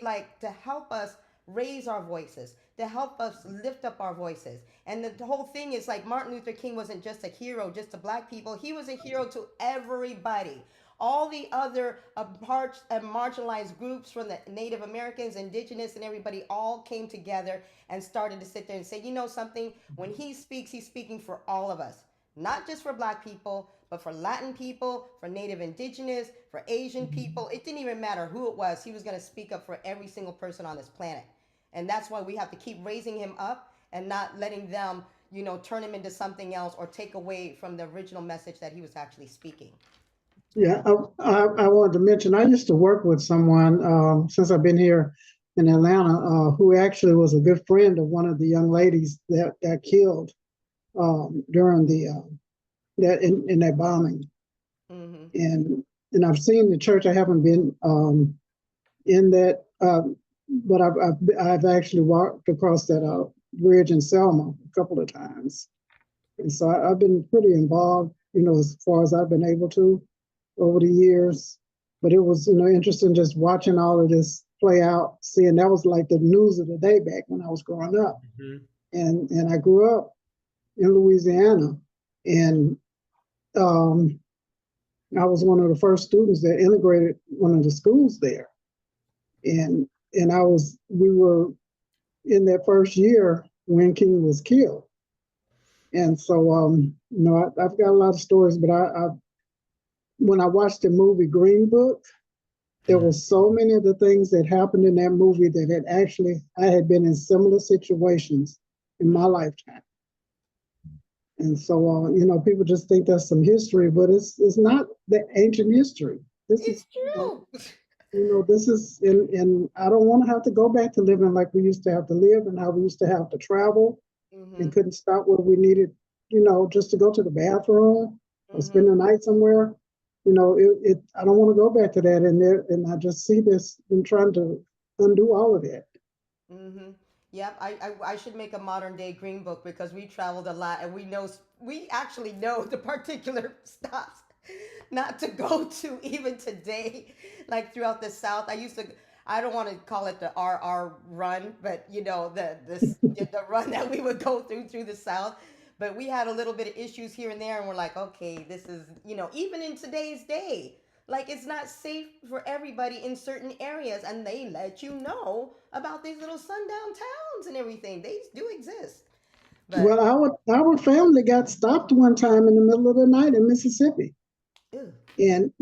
like to help us raise our voices, to help us lift up our voices. And the whole thing is, like, Martin Luther King wasn't just a hero just to black people. He was a hero to everybody. All the other marginalized groups, from the Native Americans, indigenous, and everybody, all came together and started to sit there and say, something, when he speaks, he's speaking for all of us, not just for black people, but for Latin people, for Native indigenous, for Asian people. It didn't even matter who it was. He was going to speak up for every single person on this planet. And that's why we have to keep raising him up and not letting them, turn him into something else or take away from the original message that he was actually speaking. Yeah, I wanted to mention, I used to work with someone since I've been here in Atlanta, who actually was a good friend of one of the young ladies that got killed during in that bombing. And I've seen the church. I haven't been in that, but I've actually walked across that bridge in Selma a couple of times, and so I've been pretty involved, as far as I've been able to over the years. But it was, interesting just watching all of this play out, seeing that was like the news of the day back when I was growing up. And I grew up in Louisiana, and I was one of the first students that integrated one of the schools there. And we were in that first year when King was killed. And so, I've got a lot of stories, but when I watched the movie Green Book, there were so many of the things that happened in that movie that I had been in similar situations in my lifetime. And so, people just think that's some history, but it's not the ancient history. It's true. This is, and I don't want to have to go back to living like we used to have to live, and how we used to have to travel and couldn't stop where we needed, just to go to the bathroom or spend the night somewhere. I don't want to go back to that. And I just see this and trying to undo all of that. Yep, I should make a modern day Green Book, because we traveled a lot and we actually know the particular stops not to go to even today, like throughout the South. I don't want to call it the RR run, but the run that we would go through the South. But we had a little bit of issues here and there, and we're like, okay, this is, even in today's day, like, it's not safe for everybody in certain areas, and they let you know about these little sundown towns and everything. They do exist. But, well, our family got stopped one time in the middle of the night in Mississippi. Ew. And,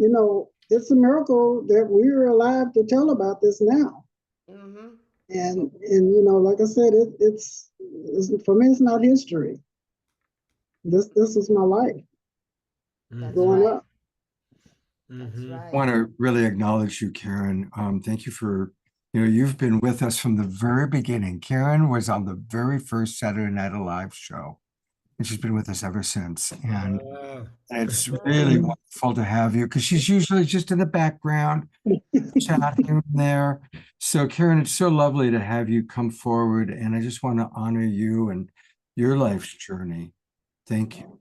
it's a miracle that we're alive to tell about this now. And like I said, it's for me, it's not history. This is my life. Growing up. That's right. I want to really acknowledge you, Karen. Thank you for, you've been with us from the very beginning. Karen was on the very first Saturday Night Alive show, and she's been with us ever since. And it's really wonderful to have you, because she's usually just in the background, chat here and there. So, Karen, it's so lovely to have you come forward, and I just want to honor you and your life's journey. Thank you.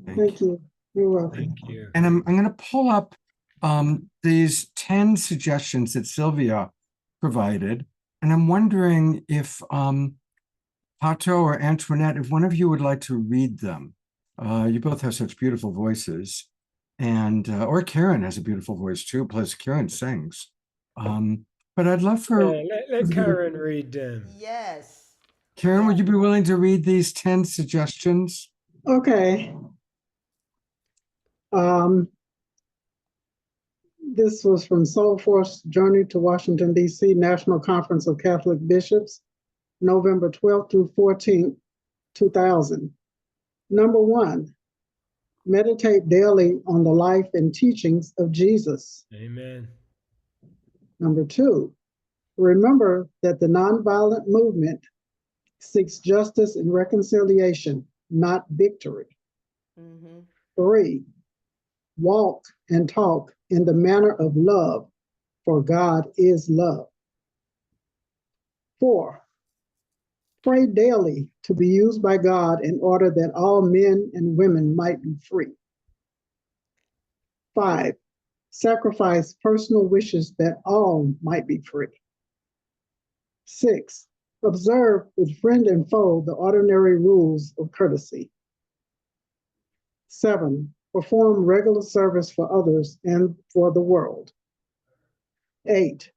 Thank you. You're welcome. Thank you. And I'm going to pull up these 10 suggestions that Sylvia provided And I'm wondering if Pato or Antoinette, if one of you would like to read them. You both have such beautiful voices. And or Karen has a beautiful voice too, plus Karen sings. But I'd love for Let Karen read them. Yes. Karen, Yeah. would you be willing to read these 10 suggestions? Okay. This was from Soul Force Journey to Washington, D.C., National Conference of Catholic Bishops, November 12th through 14th, 2000. Number 1, meditate daily on the life and teachings of Jesus. Amen. Number 2, remember that the nonviolent movement seeks justice and reconciliation, not victory. 3, walk and talk in the manner of love, for God is love. 4, pray daily to be used by God in order that all men and women might be free. 5, sacrifice personal wishes that all might be free. 6, observe with friend and foe the ordinary rules of courtesy. 7, perform regular service for others and for the world. 8,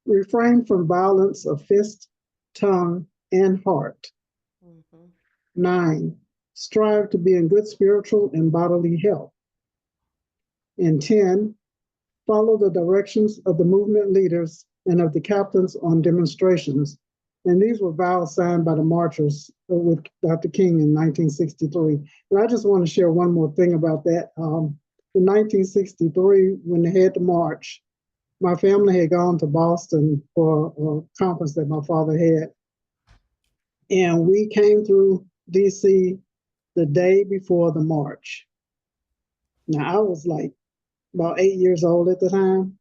refrain from violence of fist, tongue, and heart. 9, strive to be in good spiritual and bodily health. And 10, follow the directions of the movement leaders and of the captains on demonstrations. And these were vows signed by the marchers with Dr. King in 1963. And I just want to share one more thing about that. In 1963, when they had the march, my family had gone to Boston for a conference that my father had. And we came through DC the day before the march. Now, I was like about 8 years old at the time.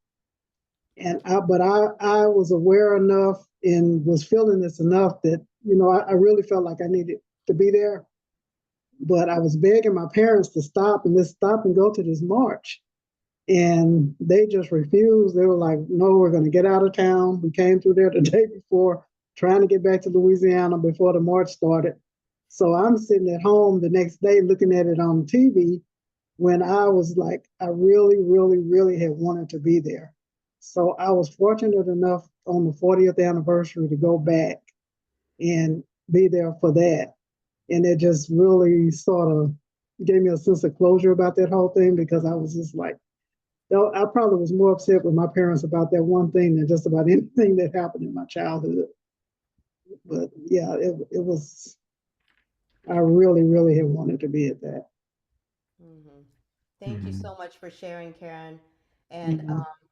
And I was aware enough and was feeling this enough that, you know, I really felt like I needed to be there. But I was begging my parents to stop and go to this march. And they just refused. They were like, no, we're going to get out of town. We came through there the day before, trying to get back to Louisiana before the march started. So I'm sitting at home the next day looking at it on TV when I was like, I really, really, really had wanted to be there. So I was fortunate enough on the 40th anniversary to go back and be there for that. And it just really sort of gave me a sense of closure about that whole thing, because I was just like, I probably was more upset with my parents about that one thing than just about anything that happened in my childhood. But yeah, it was, I really, really had wanted to be at that. Thank you so much for sharing, Karen. And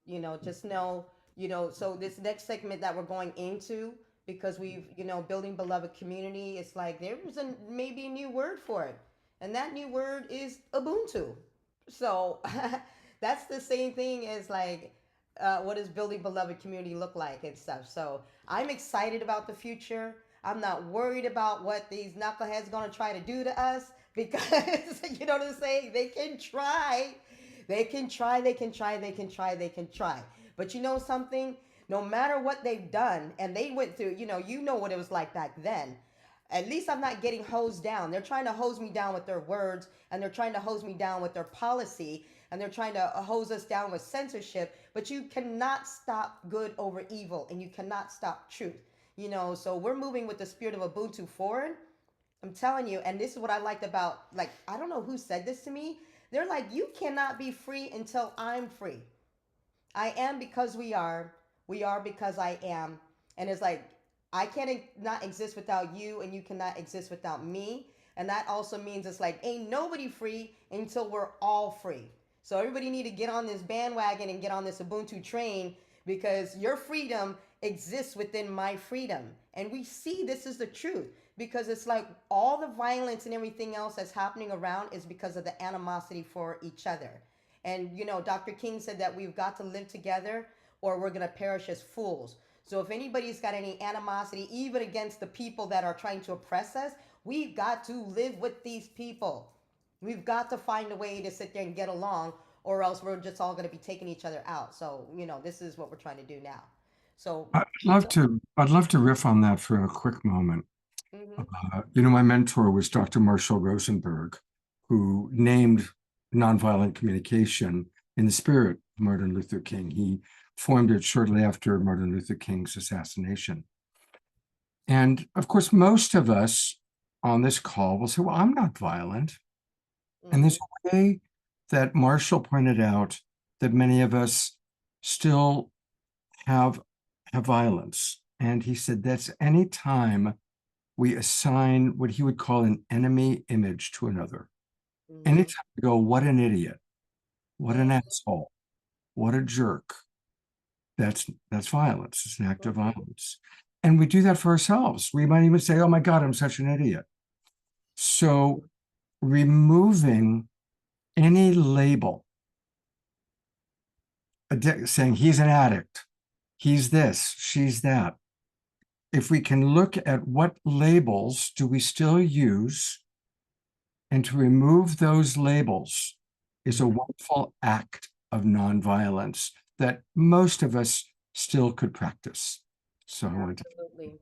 you know, just know, you know, so this next segment that we're going into, because we've, you know, building beloved community, it's like there was maybe a new word for it. And that new word is Ubuntu. So that's the same thing as like what does building beloved community look like and stuff. So I'm excited about the future. I'm not worried about what these knuckleheads gonna try to do to us, because you know what I'm saying? They can try. They can try, they can try, they can try, they can try. But you know something? No matter what they've done, and they went through, you know what it was like back then. At least I'm not getting hosed down. They're trying to hose me down with their words, and they're trying to hose me down with their policy, and they're trying to hose us down with censorship. But you cannot stop good over evil, and you cannot stop truth. You know, so we're moving with the spirit of Ubuntu forward. I'm telling you, and this is what I liked about, like, I don't know who said this to me. They're like, you cannot be free until I'm free. I am because we are. We are because I am. And it's like, I can't not exist without you, and you cannot exist without me. And that also means it's like, ain't nobody free until we're all free. So everybody need to get on this bandwagon and get on this Ubuntu train, because your freedom exists within my freedom. And we see this is the truth, because it's like all the violence and everything else that's happening around is because of the animosity for each other. And, you know, Dr. King said that we've got to live together or we're going to perish as fools. So if anybody's got any animosity, even against the people that are trying to oppress us, we've got to live with these people. We've got to find a way to sit there and get along, or else we're just all going to be taking each other out. So, you know, this is what we're trying to do now. So I'd love to riff on that for a quick moment. My mentor was Dr. Marshall Rosenberg, who named nonviolent communication in the spirit of Martin Luther King. He formed it shortly after Martin Luther King's assassination. And of course, most of us on this call will say, well, I'm not violent. And there's a way that Marshall pointed out that many of us still have violence. And he said that's any time we assign what he would call an enemy image to another. Anytime we go, what an idiot, what an asshole, what a jerk, that's violence. It's an act of violence. And we do that for ourselves. We might even say, oh my God, I'm such an idiot. So removing any label, saying he's an addict, he's this, she's that. If we can look at what labels do we still use, and to remove those labels is a wonderful act of nonviolence that most of us still could practice. So I wanted to. Absolutely.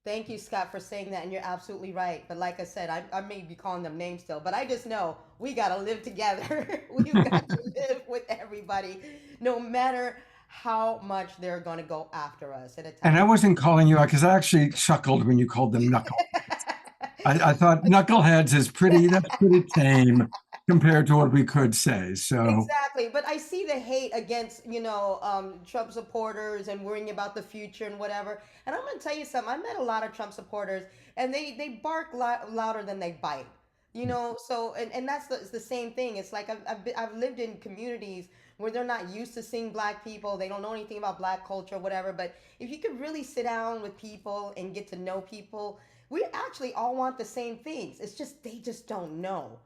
Thank you, Scott, for saying that. And you're absolutely right. But like I said, I may be calling them names still, but I just know we got to live together. We've got to live with everybody, no matter how much they're going to go after us at a time. And I wasn't calling you out because I actually chuckled when you called them knuckleheads. I thought knuckleheads is that's pretty tame compared to what we could say. So exactly, but I see the hate against Trump supporters and worrying about the future and whatever. And I'm gonna tell you something. I met a lot of Trump supporters, and they bark louder than they bite. So and that's the same thing. It's like I've lived in communities where they're not used to seeing black people. They don't know anything about black culture, whatever. But if you could really sit down with people and get to know people, we actually all want the same things. It's just they just don't know.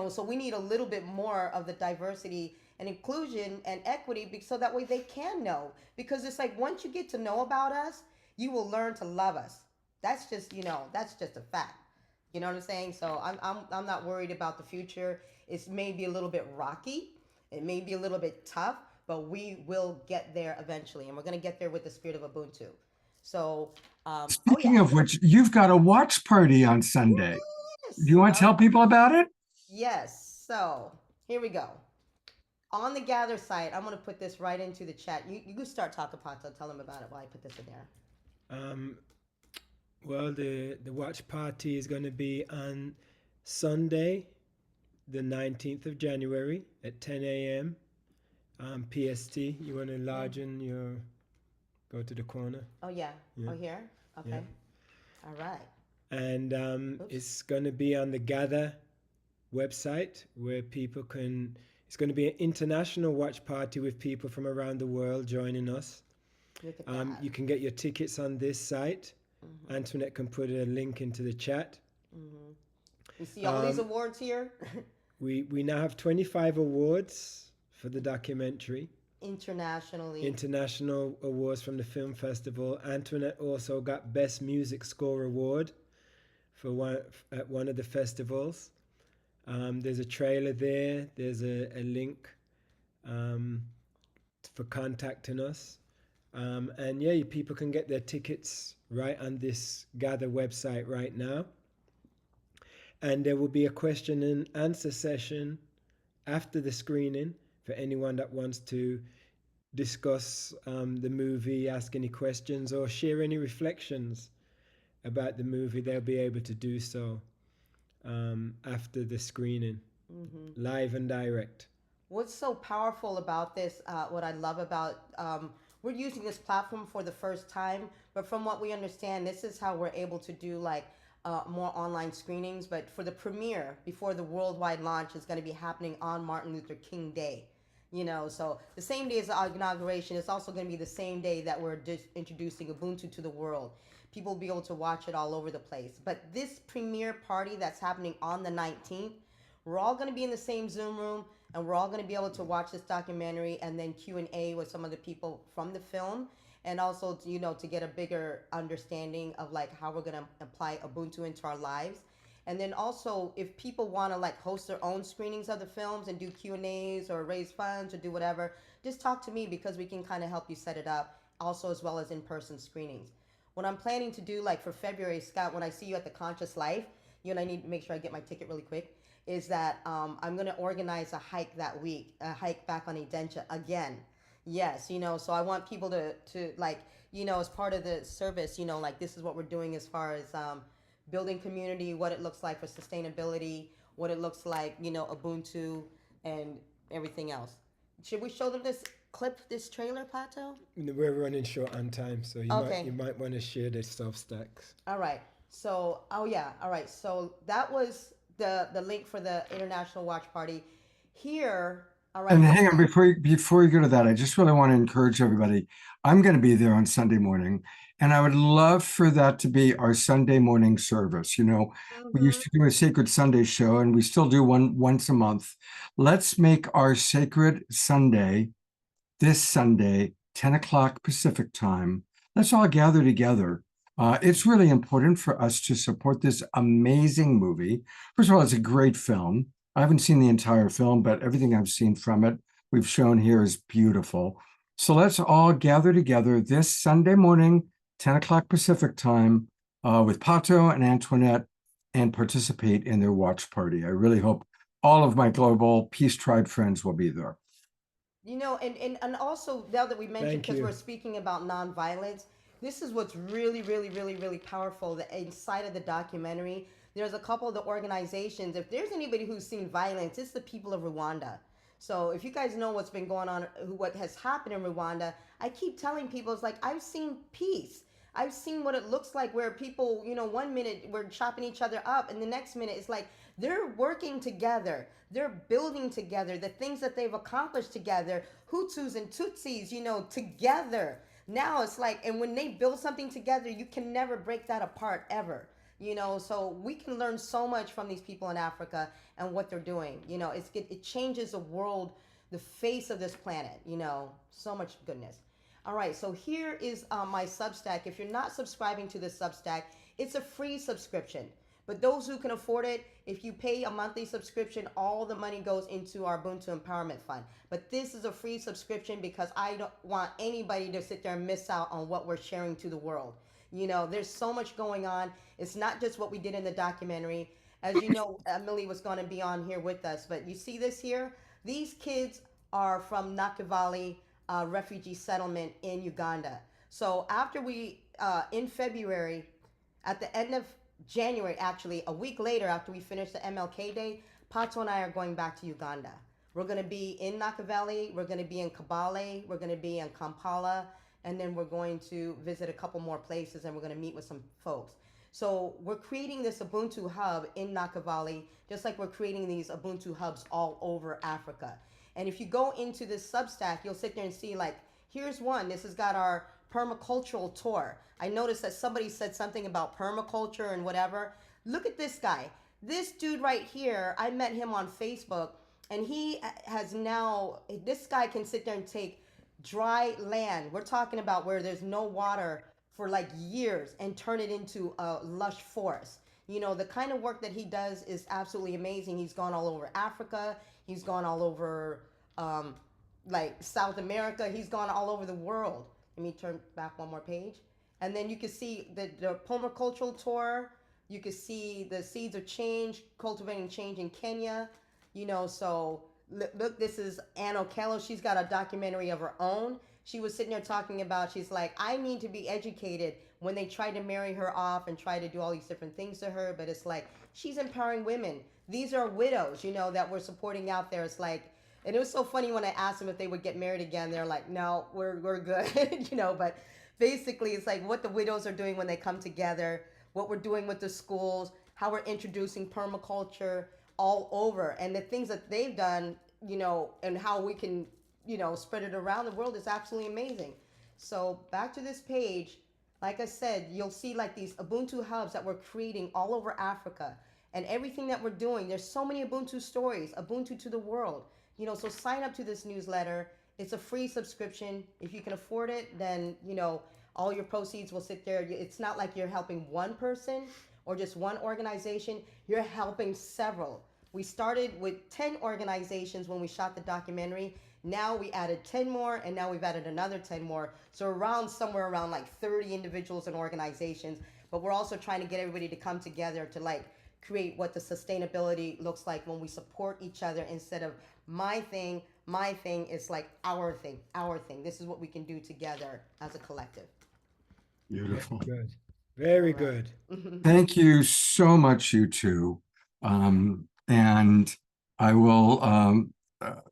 So we need a little bit more of the diversity and inclusion and equity so that way they can know. Because it's like once you get to know about us, you will learn to love us. That's just a fact. You know what I'm saying? So I'm not worried about the future. It's maybe a little bit rocky. It may be a little bit tough, but we will get there eventually, and we're gonna get there with the spirit of Ubuntu. So speaking of which, you've got a watch party on Sunday. Yes. Do you want to tell people about it? Yes. So here we go. On the Gather site, I'm going to put this right into the chat. You can start talking, Pato. Tell them about it while I put this in there. Well, the watch party is going to be on Sunday, the 19th of January at 10 a.m. PST. You want to enlargen your... Go to the corner. Oh, yeah. Oh, here? Okay. Yeah. All right. And it's going to be on the Gather website where people can... It's going to be an international watch party with people from around the world joining us. Look at that. You can get your tickets on this site. Antoinette can put a link into the chat. You see all these awards here? We now have 25 awards for the documentary. International awards from the film festival. Antoinette also got Best Music Score Award at one of the festivals. There's a trailer there. There's a link for contacting us. And yeah, people can get their tickets right on this Gather website right now. And there will be a question and answer session after the screening for anyone that wants to discuss the movie, ask any questions, or share any reflections about the movie. They'll be able to do so after the screening, live and direct. What's so powerful about this, what I love about, we're using this platform for the first time, but from what we understand, this is how we're able to do more online screenings. But for the premiere, before the worldwide launch, is going to be happening on Martin Luther King Day. So the same day as the inauguration, it's also going to be the same day that we're introducing Ubuntu to the world. People will be able to watch it all over the place. But this premiere party that's happening on the 19th, we're all going to be in the same Zoom room, and we're all going to be able to watch this documentary and then Q&A with some of the people from the film, and also to get a bigger understanding of how we're going to apply Ubuntu into our lives. And then also, if people want to host their own screenings of the films and do Q&As or raise funds or do whatever, just talk to me, because we can kind of help you set it up also as well as in-person screenings. What I'm planning to do, like for February, Scott, when I see you at the Conscious Life, you and I need to make sure I get my ticket really quick, is that I'm going to organize a hike that week, a hike back on Edentia again. Yes, so I want people to like, as part of the service, like this is what we're doing as far as building community, what it looks like for sustainability, what it looks like, Ubuntu and everything else. Should we show them this clip, this trailer, Pato? We're running short on time, so Okay. you might want to share the Substacks. All right. So, oh yeah. All right. So that was the link for the International Watch Party. Here, all right. And hang on, before you go to that, I just really want to encourage everybody. I'm going to be there on Sunday morning, and I would love for that to be our Sunday morning service. We used to do a Sacred Sunday show, and we still do one once a month. Let's make our Sacred Sunday this Sunday, 10 o'clock Pacific time. Let's all gather together. It's really important for us to support this amazing movie. First of all, it's a great film. I haven't seen the entire film, but everything I've seen from it, we've shown here, is beautiful. So let's all gather together this Sunday morning, 10 o'clock Pacific time, with Pato and Antoinette, and participate in their watch party. I really hope all of my global Peace Tribe friends will be there. And also, now that we mentioned, Thank because you. we're speaking about nonviolence, this is what's really, really, really, really powerful. That inside of the documentary, there's a couple of the organizations. If there's anybody who's seen violence, it's the people of Rwanda. So if you guys know what's been going on, what has happened in Rwanda, I keep telling people, it's like, I've seen peace. I've seen what it looks like where people, 1 minute we're chopping each other up, and the next minute it's like they're working together. They're building together the things that they've accomplished together, Hutus and Tutsis, together. Now it's like, and when they build something together, you can never break that apart ever. So we can learn so much from these people in Africa and what they're doing. It changes the world, the face of this planet. So much goodness. All right, so here is my Substack. If you're not subscribing to this Substack, it's a free subscription. But those who can afford it, if you pay a monthly subscription, all the money goes into our Ubuntu Empowerment Fund. But this is a free subscription because I don't want anybody to sit there and miss out on what we're sharing to the world. There's so much going on. It's not just what we did in the documentary. As you know, Emily was going to be on here with us. But you see this here? These kids are from Nakivale refugee settlement in Uganda. So after we, in February, at the end of January, actually, a week later after we finish the MLK Day, Pato and I are going back to Uganda. We're going to be in Nakivale, we're going to be in Kabale, we're going to be in Kampala, and then we're going to visit a couple more places, and we're going to meet with some folks. So we're creating this Ubuntu hub in Nakivale, just like we're creating these Ubuntu hubs all over Africa. And if you go into this Substack, you'll sit there and see, like, here's one. This has got our permacultural tour. I noticed that somebody said something about permaculture and whatever. Look at this guy. This dude right here, I met him on Facebook, and he has now, this guy can sit there and take dry land. We're talking about where there's no water for like years and turn it into a lush forest. The kind of work that he does is absolutely amazing. He's gone all over Africa. He's gone all over like South America. He's gone all over the world. Let me turn back one more page. And then you can see the permacultural tour. You can see the seeds of change, cultivating change in Kenya. So look, this is Ann Okello. She's got a documentary of her own. She was sitting there talking about, she's like, I need to be educated when they tried to marry her off and try to do all these different things to her. But it's like, she's empowering women. These are widows, that we're supporting out there. It's like, and it was so funny when I asked them if they would get married again. They're like, no, we're good, but basically it's like what the widows are doing when they come together, what we're doing with the schools, how we're introducing permaculture all over, and the things that they've done, and how we can, spread it around the world is absolutely amazing. So back to this page, like I said, you'll see like these Ubuntu hubs that we're creating all over Africa, and everything that we're doing. There's so many Ubuntu stories, Ubuntu to the world. So sign up to this newsletter. It's a free subscription. If you can afford it, then, all your proceeds will sit there. It's not like you're helping one person or just one organization. You're helping several. We started with 10 organizations when we shot the documentary. Now we added 10 more, and now we've added another 10 more. So somewhere around like 30 individuals and organizations. But we're also trying to get everybody to come together to like create what the sustainability looks like when we support each other instead of my thing. My thing is like our thing. This is what we can do together as a collective. Beautiful. Good. Very good. Thank you so much, you two. And I will, well,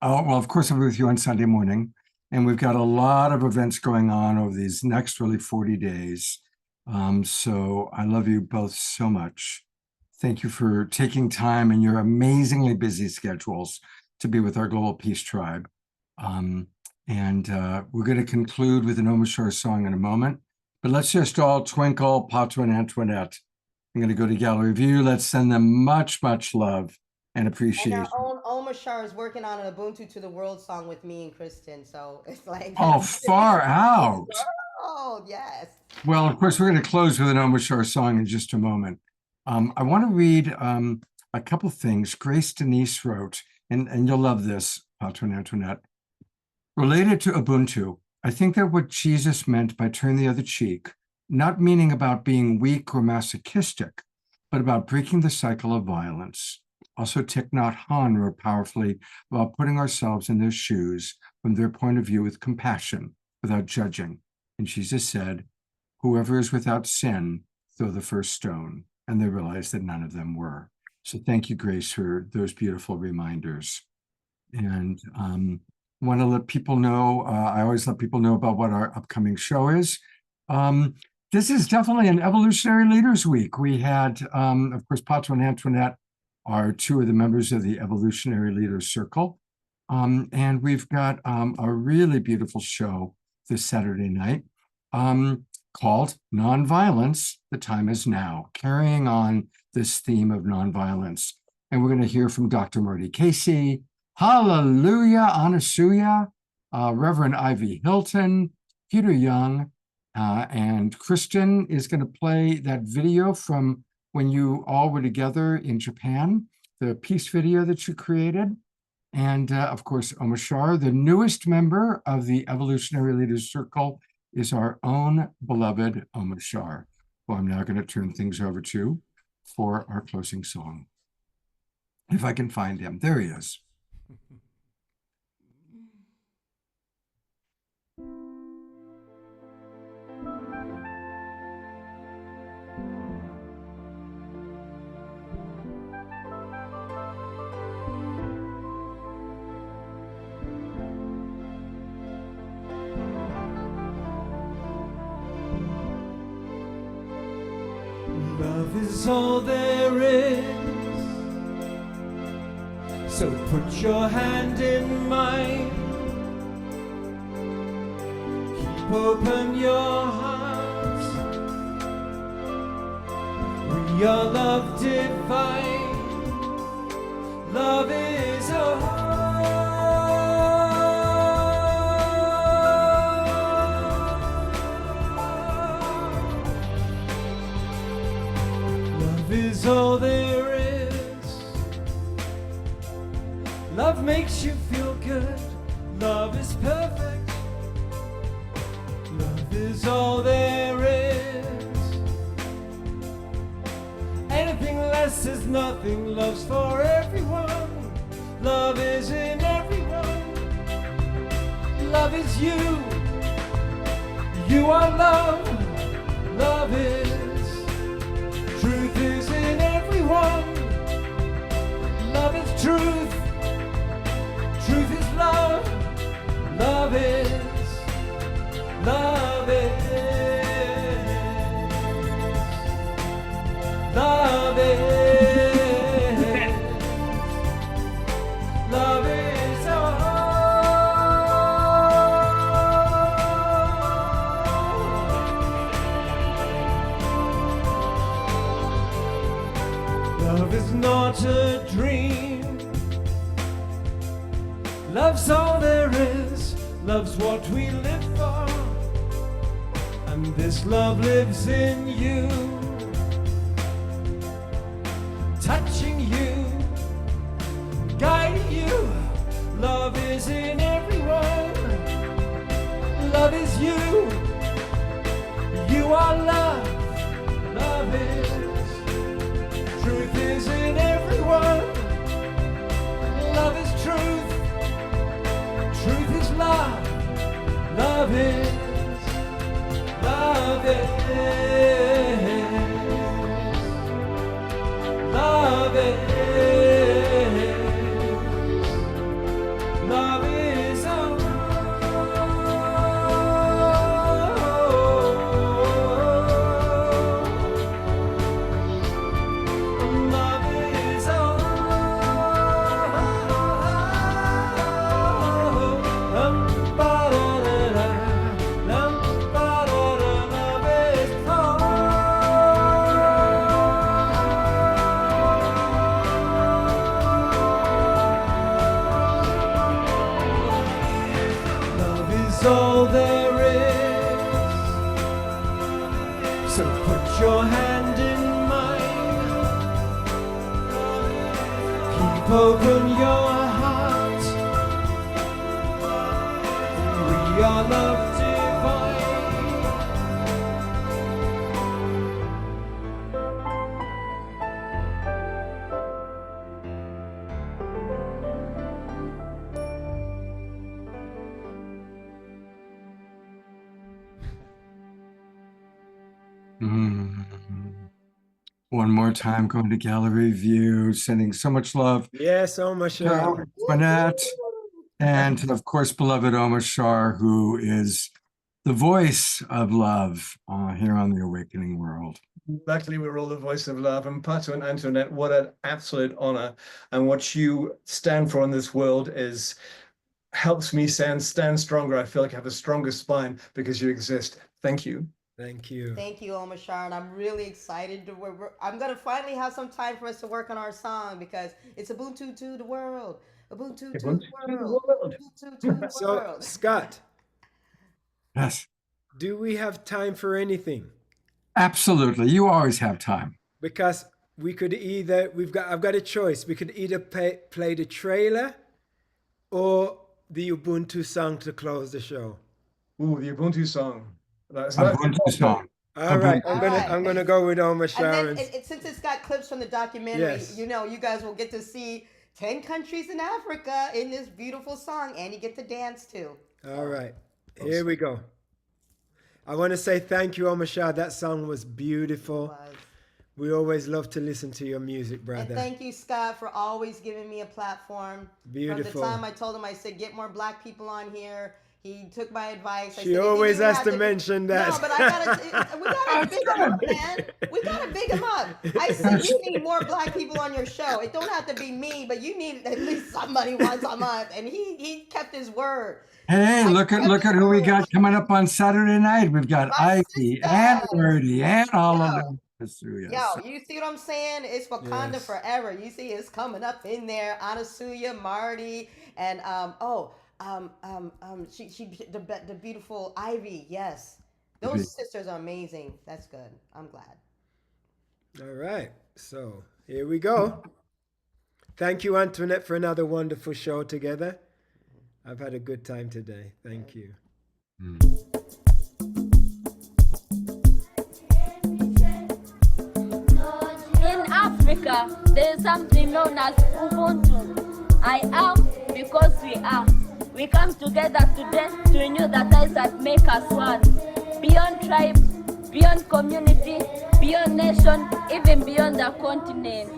of course, I'll be with you on Sunday morning. And we've got a lot of events going on over these next really 40 days. So I love you both so much. Thank you for taking time in your amazingly busy schedules to be with our Global Peace Tribe. And we're going to conclude with an Omashar song in a moment. But let's just all twinkle Pato and Antoinette. I'm going to go to gallery view. Let's send them much, much love and appreciation. And our own Omashar is working on an Ubuntu to the World song with me and Kristen. So it's like, oh, far out. Oh, yes. Well, of course, we're going to close with an Omashar song in just a moment. I want to read a couple things Grace Denise wrote, and you'll love this, Pato and Antoinette. Related to Ubuntu, I think that what Jesus meant by turn the other cheek, not meaning about being weak or masochistic, but about breaking the cycle of violence. Also, Thich Nhat Hanh wrote powerfully about putting ourselves in their shoes from their point of view with compassion, without judging. And Jesus said, whoever is without sin, throw the first stone. And they realized that none of them were. So thank you, Grace, for those beautiful reminders. And want to let people know, I always let people know about what our upcoming show is. This is definitely an Evolutionary Leaders Week. We had, of course, Pato and Antoinette are two of the members of the Evolutionary Leaders Circle. And we've got a really beautiful show this Saturday night called Nonviolence, The Time Is Now, carrying on this theme of nonviolence. And we're going to hear from Dr. Marty Casey, Hallelujah, Anasuya, Reverend Ivy Hilton, Peter Young, and Kristen is going to play that video from when you all were together in Japan, the peace video that you created. And of course, Omashar, the newest member of the Evolutionary Leaders Circle, is our own beloved Omashar, who I'm now going to turn things over to for our closing song. If I can find him. There he is. Love is all there is, so put your hand in mine. Keep open your heart. We are love divine. Love is all. Is all there is. Love makes you feel good. Love is perfect. Love is all there is. Anything less is nothing. Love's for everyone. Love is in everyone. Love is you. You are love. Love is. Truth is in everyone. Love is truth. Truth is love. Love is. Love is. Love is. Love is all. Love is not a dream. Love's all there is. Love's what we live for. And this love lives in you. Touching you, guiding you. Love is in everyone. Love is you. You are love. Love is. Truth is in everyone. Love is truth. Truth is love. Love is. Love is. Love is. Love is all. Love is all. Ba-da-da-da, ba-da-da-da, love is all. Love is all there is. So put your hand in mine. Keep open your heart. We are love divine. Mm. One more time, going to gallery view, sending so much love Yes, to Omashar. Antoinette, and of course, beloved Omashar, who is the voice of love here on the Awakening World. Luckily, we're all the voice of love. And Pato and Antoinette, what an absolute honor. And what you stand for in this world is helps me stand stronger. I feel like I have a stronger spine because you exist. Thank you. Thank you. Thank you, Omashar, and I'm really excited to work. I'm gonna finally have some time for us to work on our song because it's Ubuntu to the world. Ubuntu to the world. Ubuntu to the So, world. Scott, Yes, do we have time for anything? absolutely. You always have time. Because we could either, I've got a choice. We could either play the trailer or the Ubuntu song to close the show. Ooh, the Ubuntu song. That's Ubuntu song. All right, All right. I'm gonna go with Omashar. And then, since it's got clips from the documentary, Yes. you know, you guys will get to see 10 countries in Africa in this beautiful song, and you get to dance too. All right, here we go. I want to say thank you, Omashar. That song was beautiful. Was. We always love to listen to your music, And brother. thank you, Scott, for always giving me a platform. Beautiful. From the time I told him, I said, get more black people on here. He took my advice. She always has to mention that. No, but we gotta big him up, man. We gotta big him up. I said you need more black people on your show. It don't have to be me, but you need at least somebody once a month. And he kept his word. Hey, look at who we got coming up on Saturday night. We've got My Ivy sister. and Birdie and all Yo. of them. Yo, you see what I'm saying? It's Wakanda Yes. forever. You see, it's coming up in there. Anasuya, Marty, and she the beautiful Ivy. Yes, those sisters are amazing. That's good. I'm glad. All right, so here we go. Thank you, Antoinette, for another wonderful show together. I've had a good time today. Thank you. In Africa, there is something known as Ubuntu. I am because we are. We come together today to renew the ties that make us one. Beyond tribe, beyond community, beyond nation, even beyond the continent.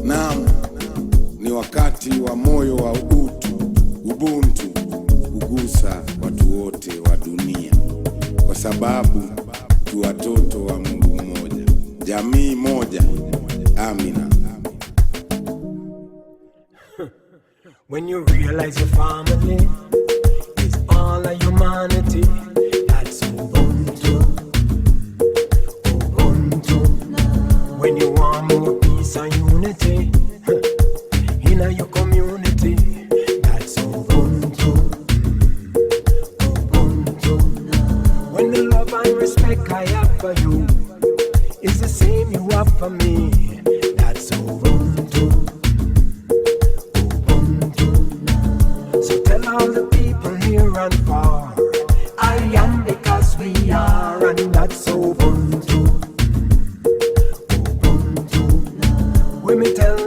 Naam, ni wakati wa moyo wa utu, ubuntu, kugusa watu wote wa dunia. Kwa sababu tu watoto wa Mungu mmoja, jamii moja. Amina. When you realize your family is all of humanity, that's Ubuntu. Ubuntu. When you want more peace and unity in your community, that's Ubuntu. Ubuntu. When the love and respect I have for you is the same you have for me, that's Ubuntu.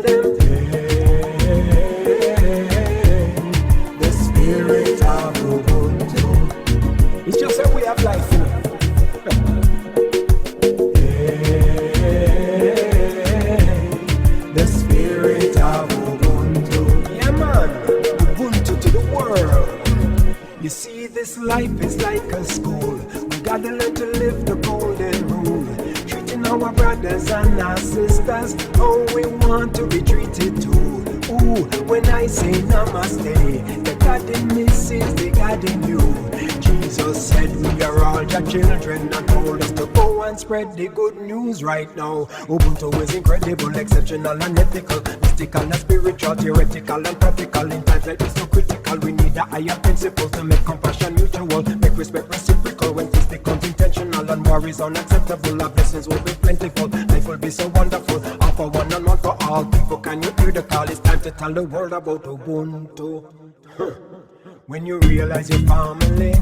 tell them, the spirit of Ubuntu. It's just a way of life, you know. The spirit of Ubuntu. Yeah, man. Ubuntu to the world. You see, this life is like a school. We gotta learn to live the golden rule. Treating our brothers and our sisters how we want to be treated too. Ooh, when I say namaste, the God in me sees the God in you. Jesus said we are all your children and told us to go and spread the good news right now. Ubuntu is incredible, exceptional and ethical, mystical and spiritual, theoretical and practical. In times like this so critical, we need a higher principle to make compassion mutual, make respect reciprocal. When this becomes intentional and war is unacceptable, our blessings will be plentiful, life will be so wonderful. All for one and one for all people, can you hear the call? It's time to tell the world about Ubuntu. When you realize your family,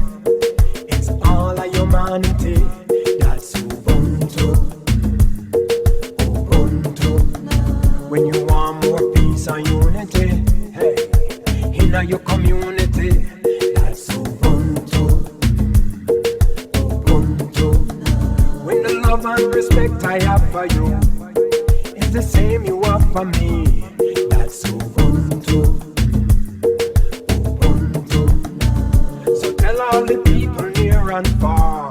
it's all of humanity. That's Ubuntu. Ubuntu. When you want more peace and unity, hey, in your community, that's Ubuntu. Ubuntu. When the love and respect I have for you is the same you have for me, that's Ubuntu. Tell all the people near and far,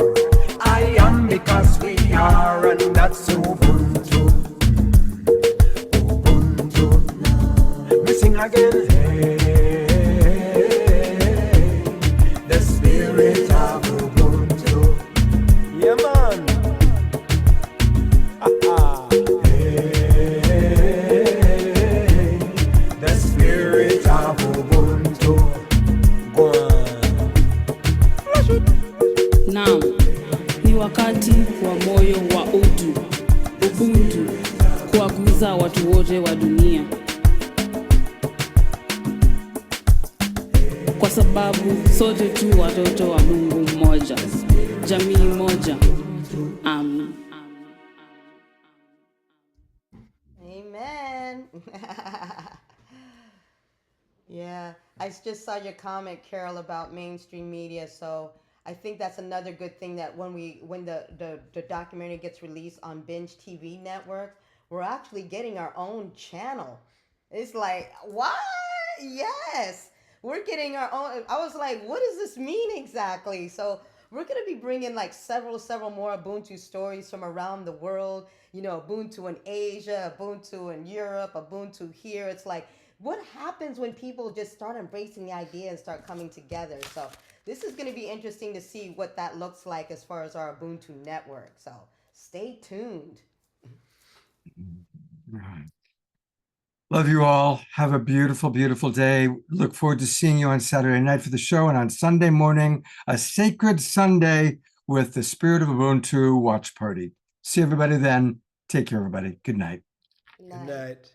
I am because we are, and that's Ubuntu. Ubuntu. We sing again. Hey, the spirit of Ubuntu. Yeah, man. Hey, the spirit of Ubuntu. Go on. Naam, ni wakati wa moyo wa utu, Ubuntu, kuwaguza watu wote wa dunia, kwa sababu sote tu watoto wa Mungu mmoja, jamii moja. Amen. Amen. Yeah, I just saw your comment, Carol, about mainstream media. So I think that's another good thing, that when the documentary gets released on Binge TV network, we're actually getting our own channel. It's like, what? Yes, we're getting our own. I was like, what does this mean exactly? So we're going to be bringing like several more Ubuntu stories from around the world. You know, Ubuntu in Asia, Ubuntu in Europe, Ubuntu here. It's like, what happens when people just start embracing the idea and start coming together? So this is going to be interesting to see what that looks like as far as our Ubuntu network. So stay tuned. Right. Love you all. Have a beautiful, beautiful day. Look forward to seeing you on Saturday night for the show, and on Sunday morning, a sacred Sunday with the Spirit of Ubuntu watch party. See everybody then. Take care, everybody. Good night. Good night.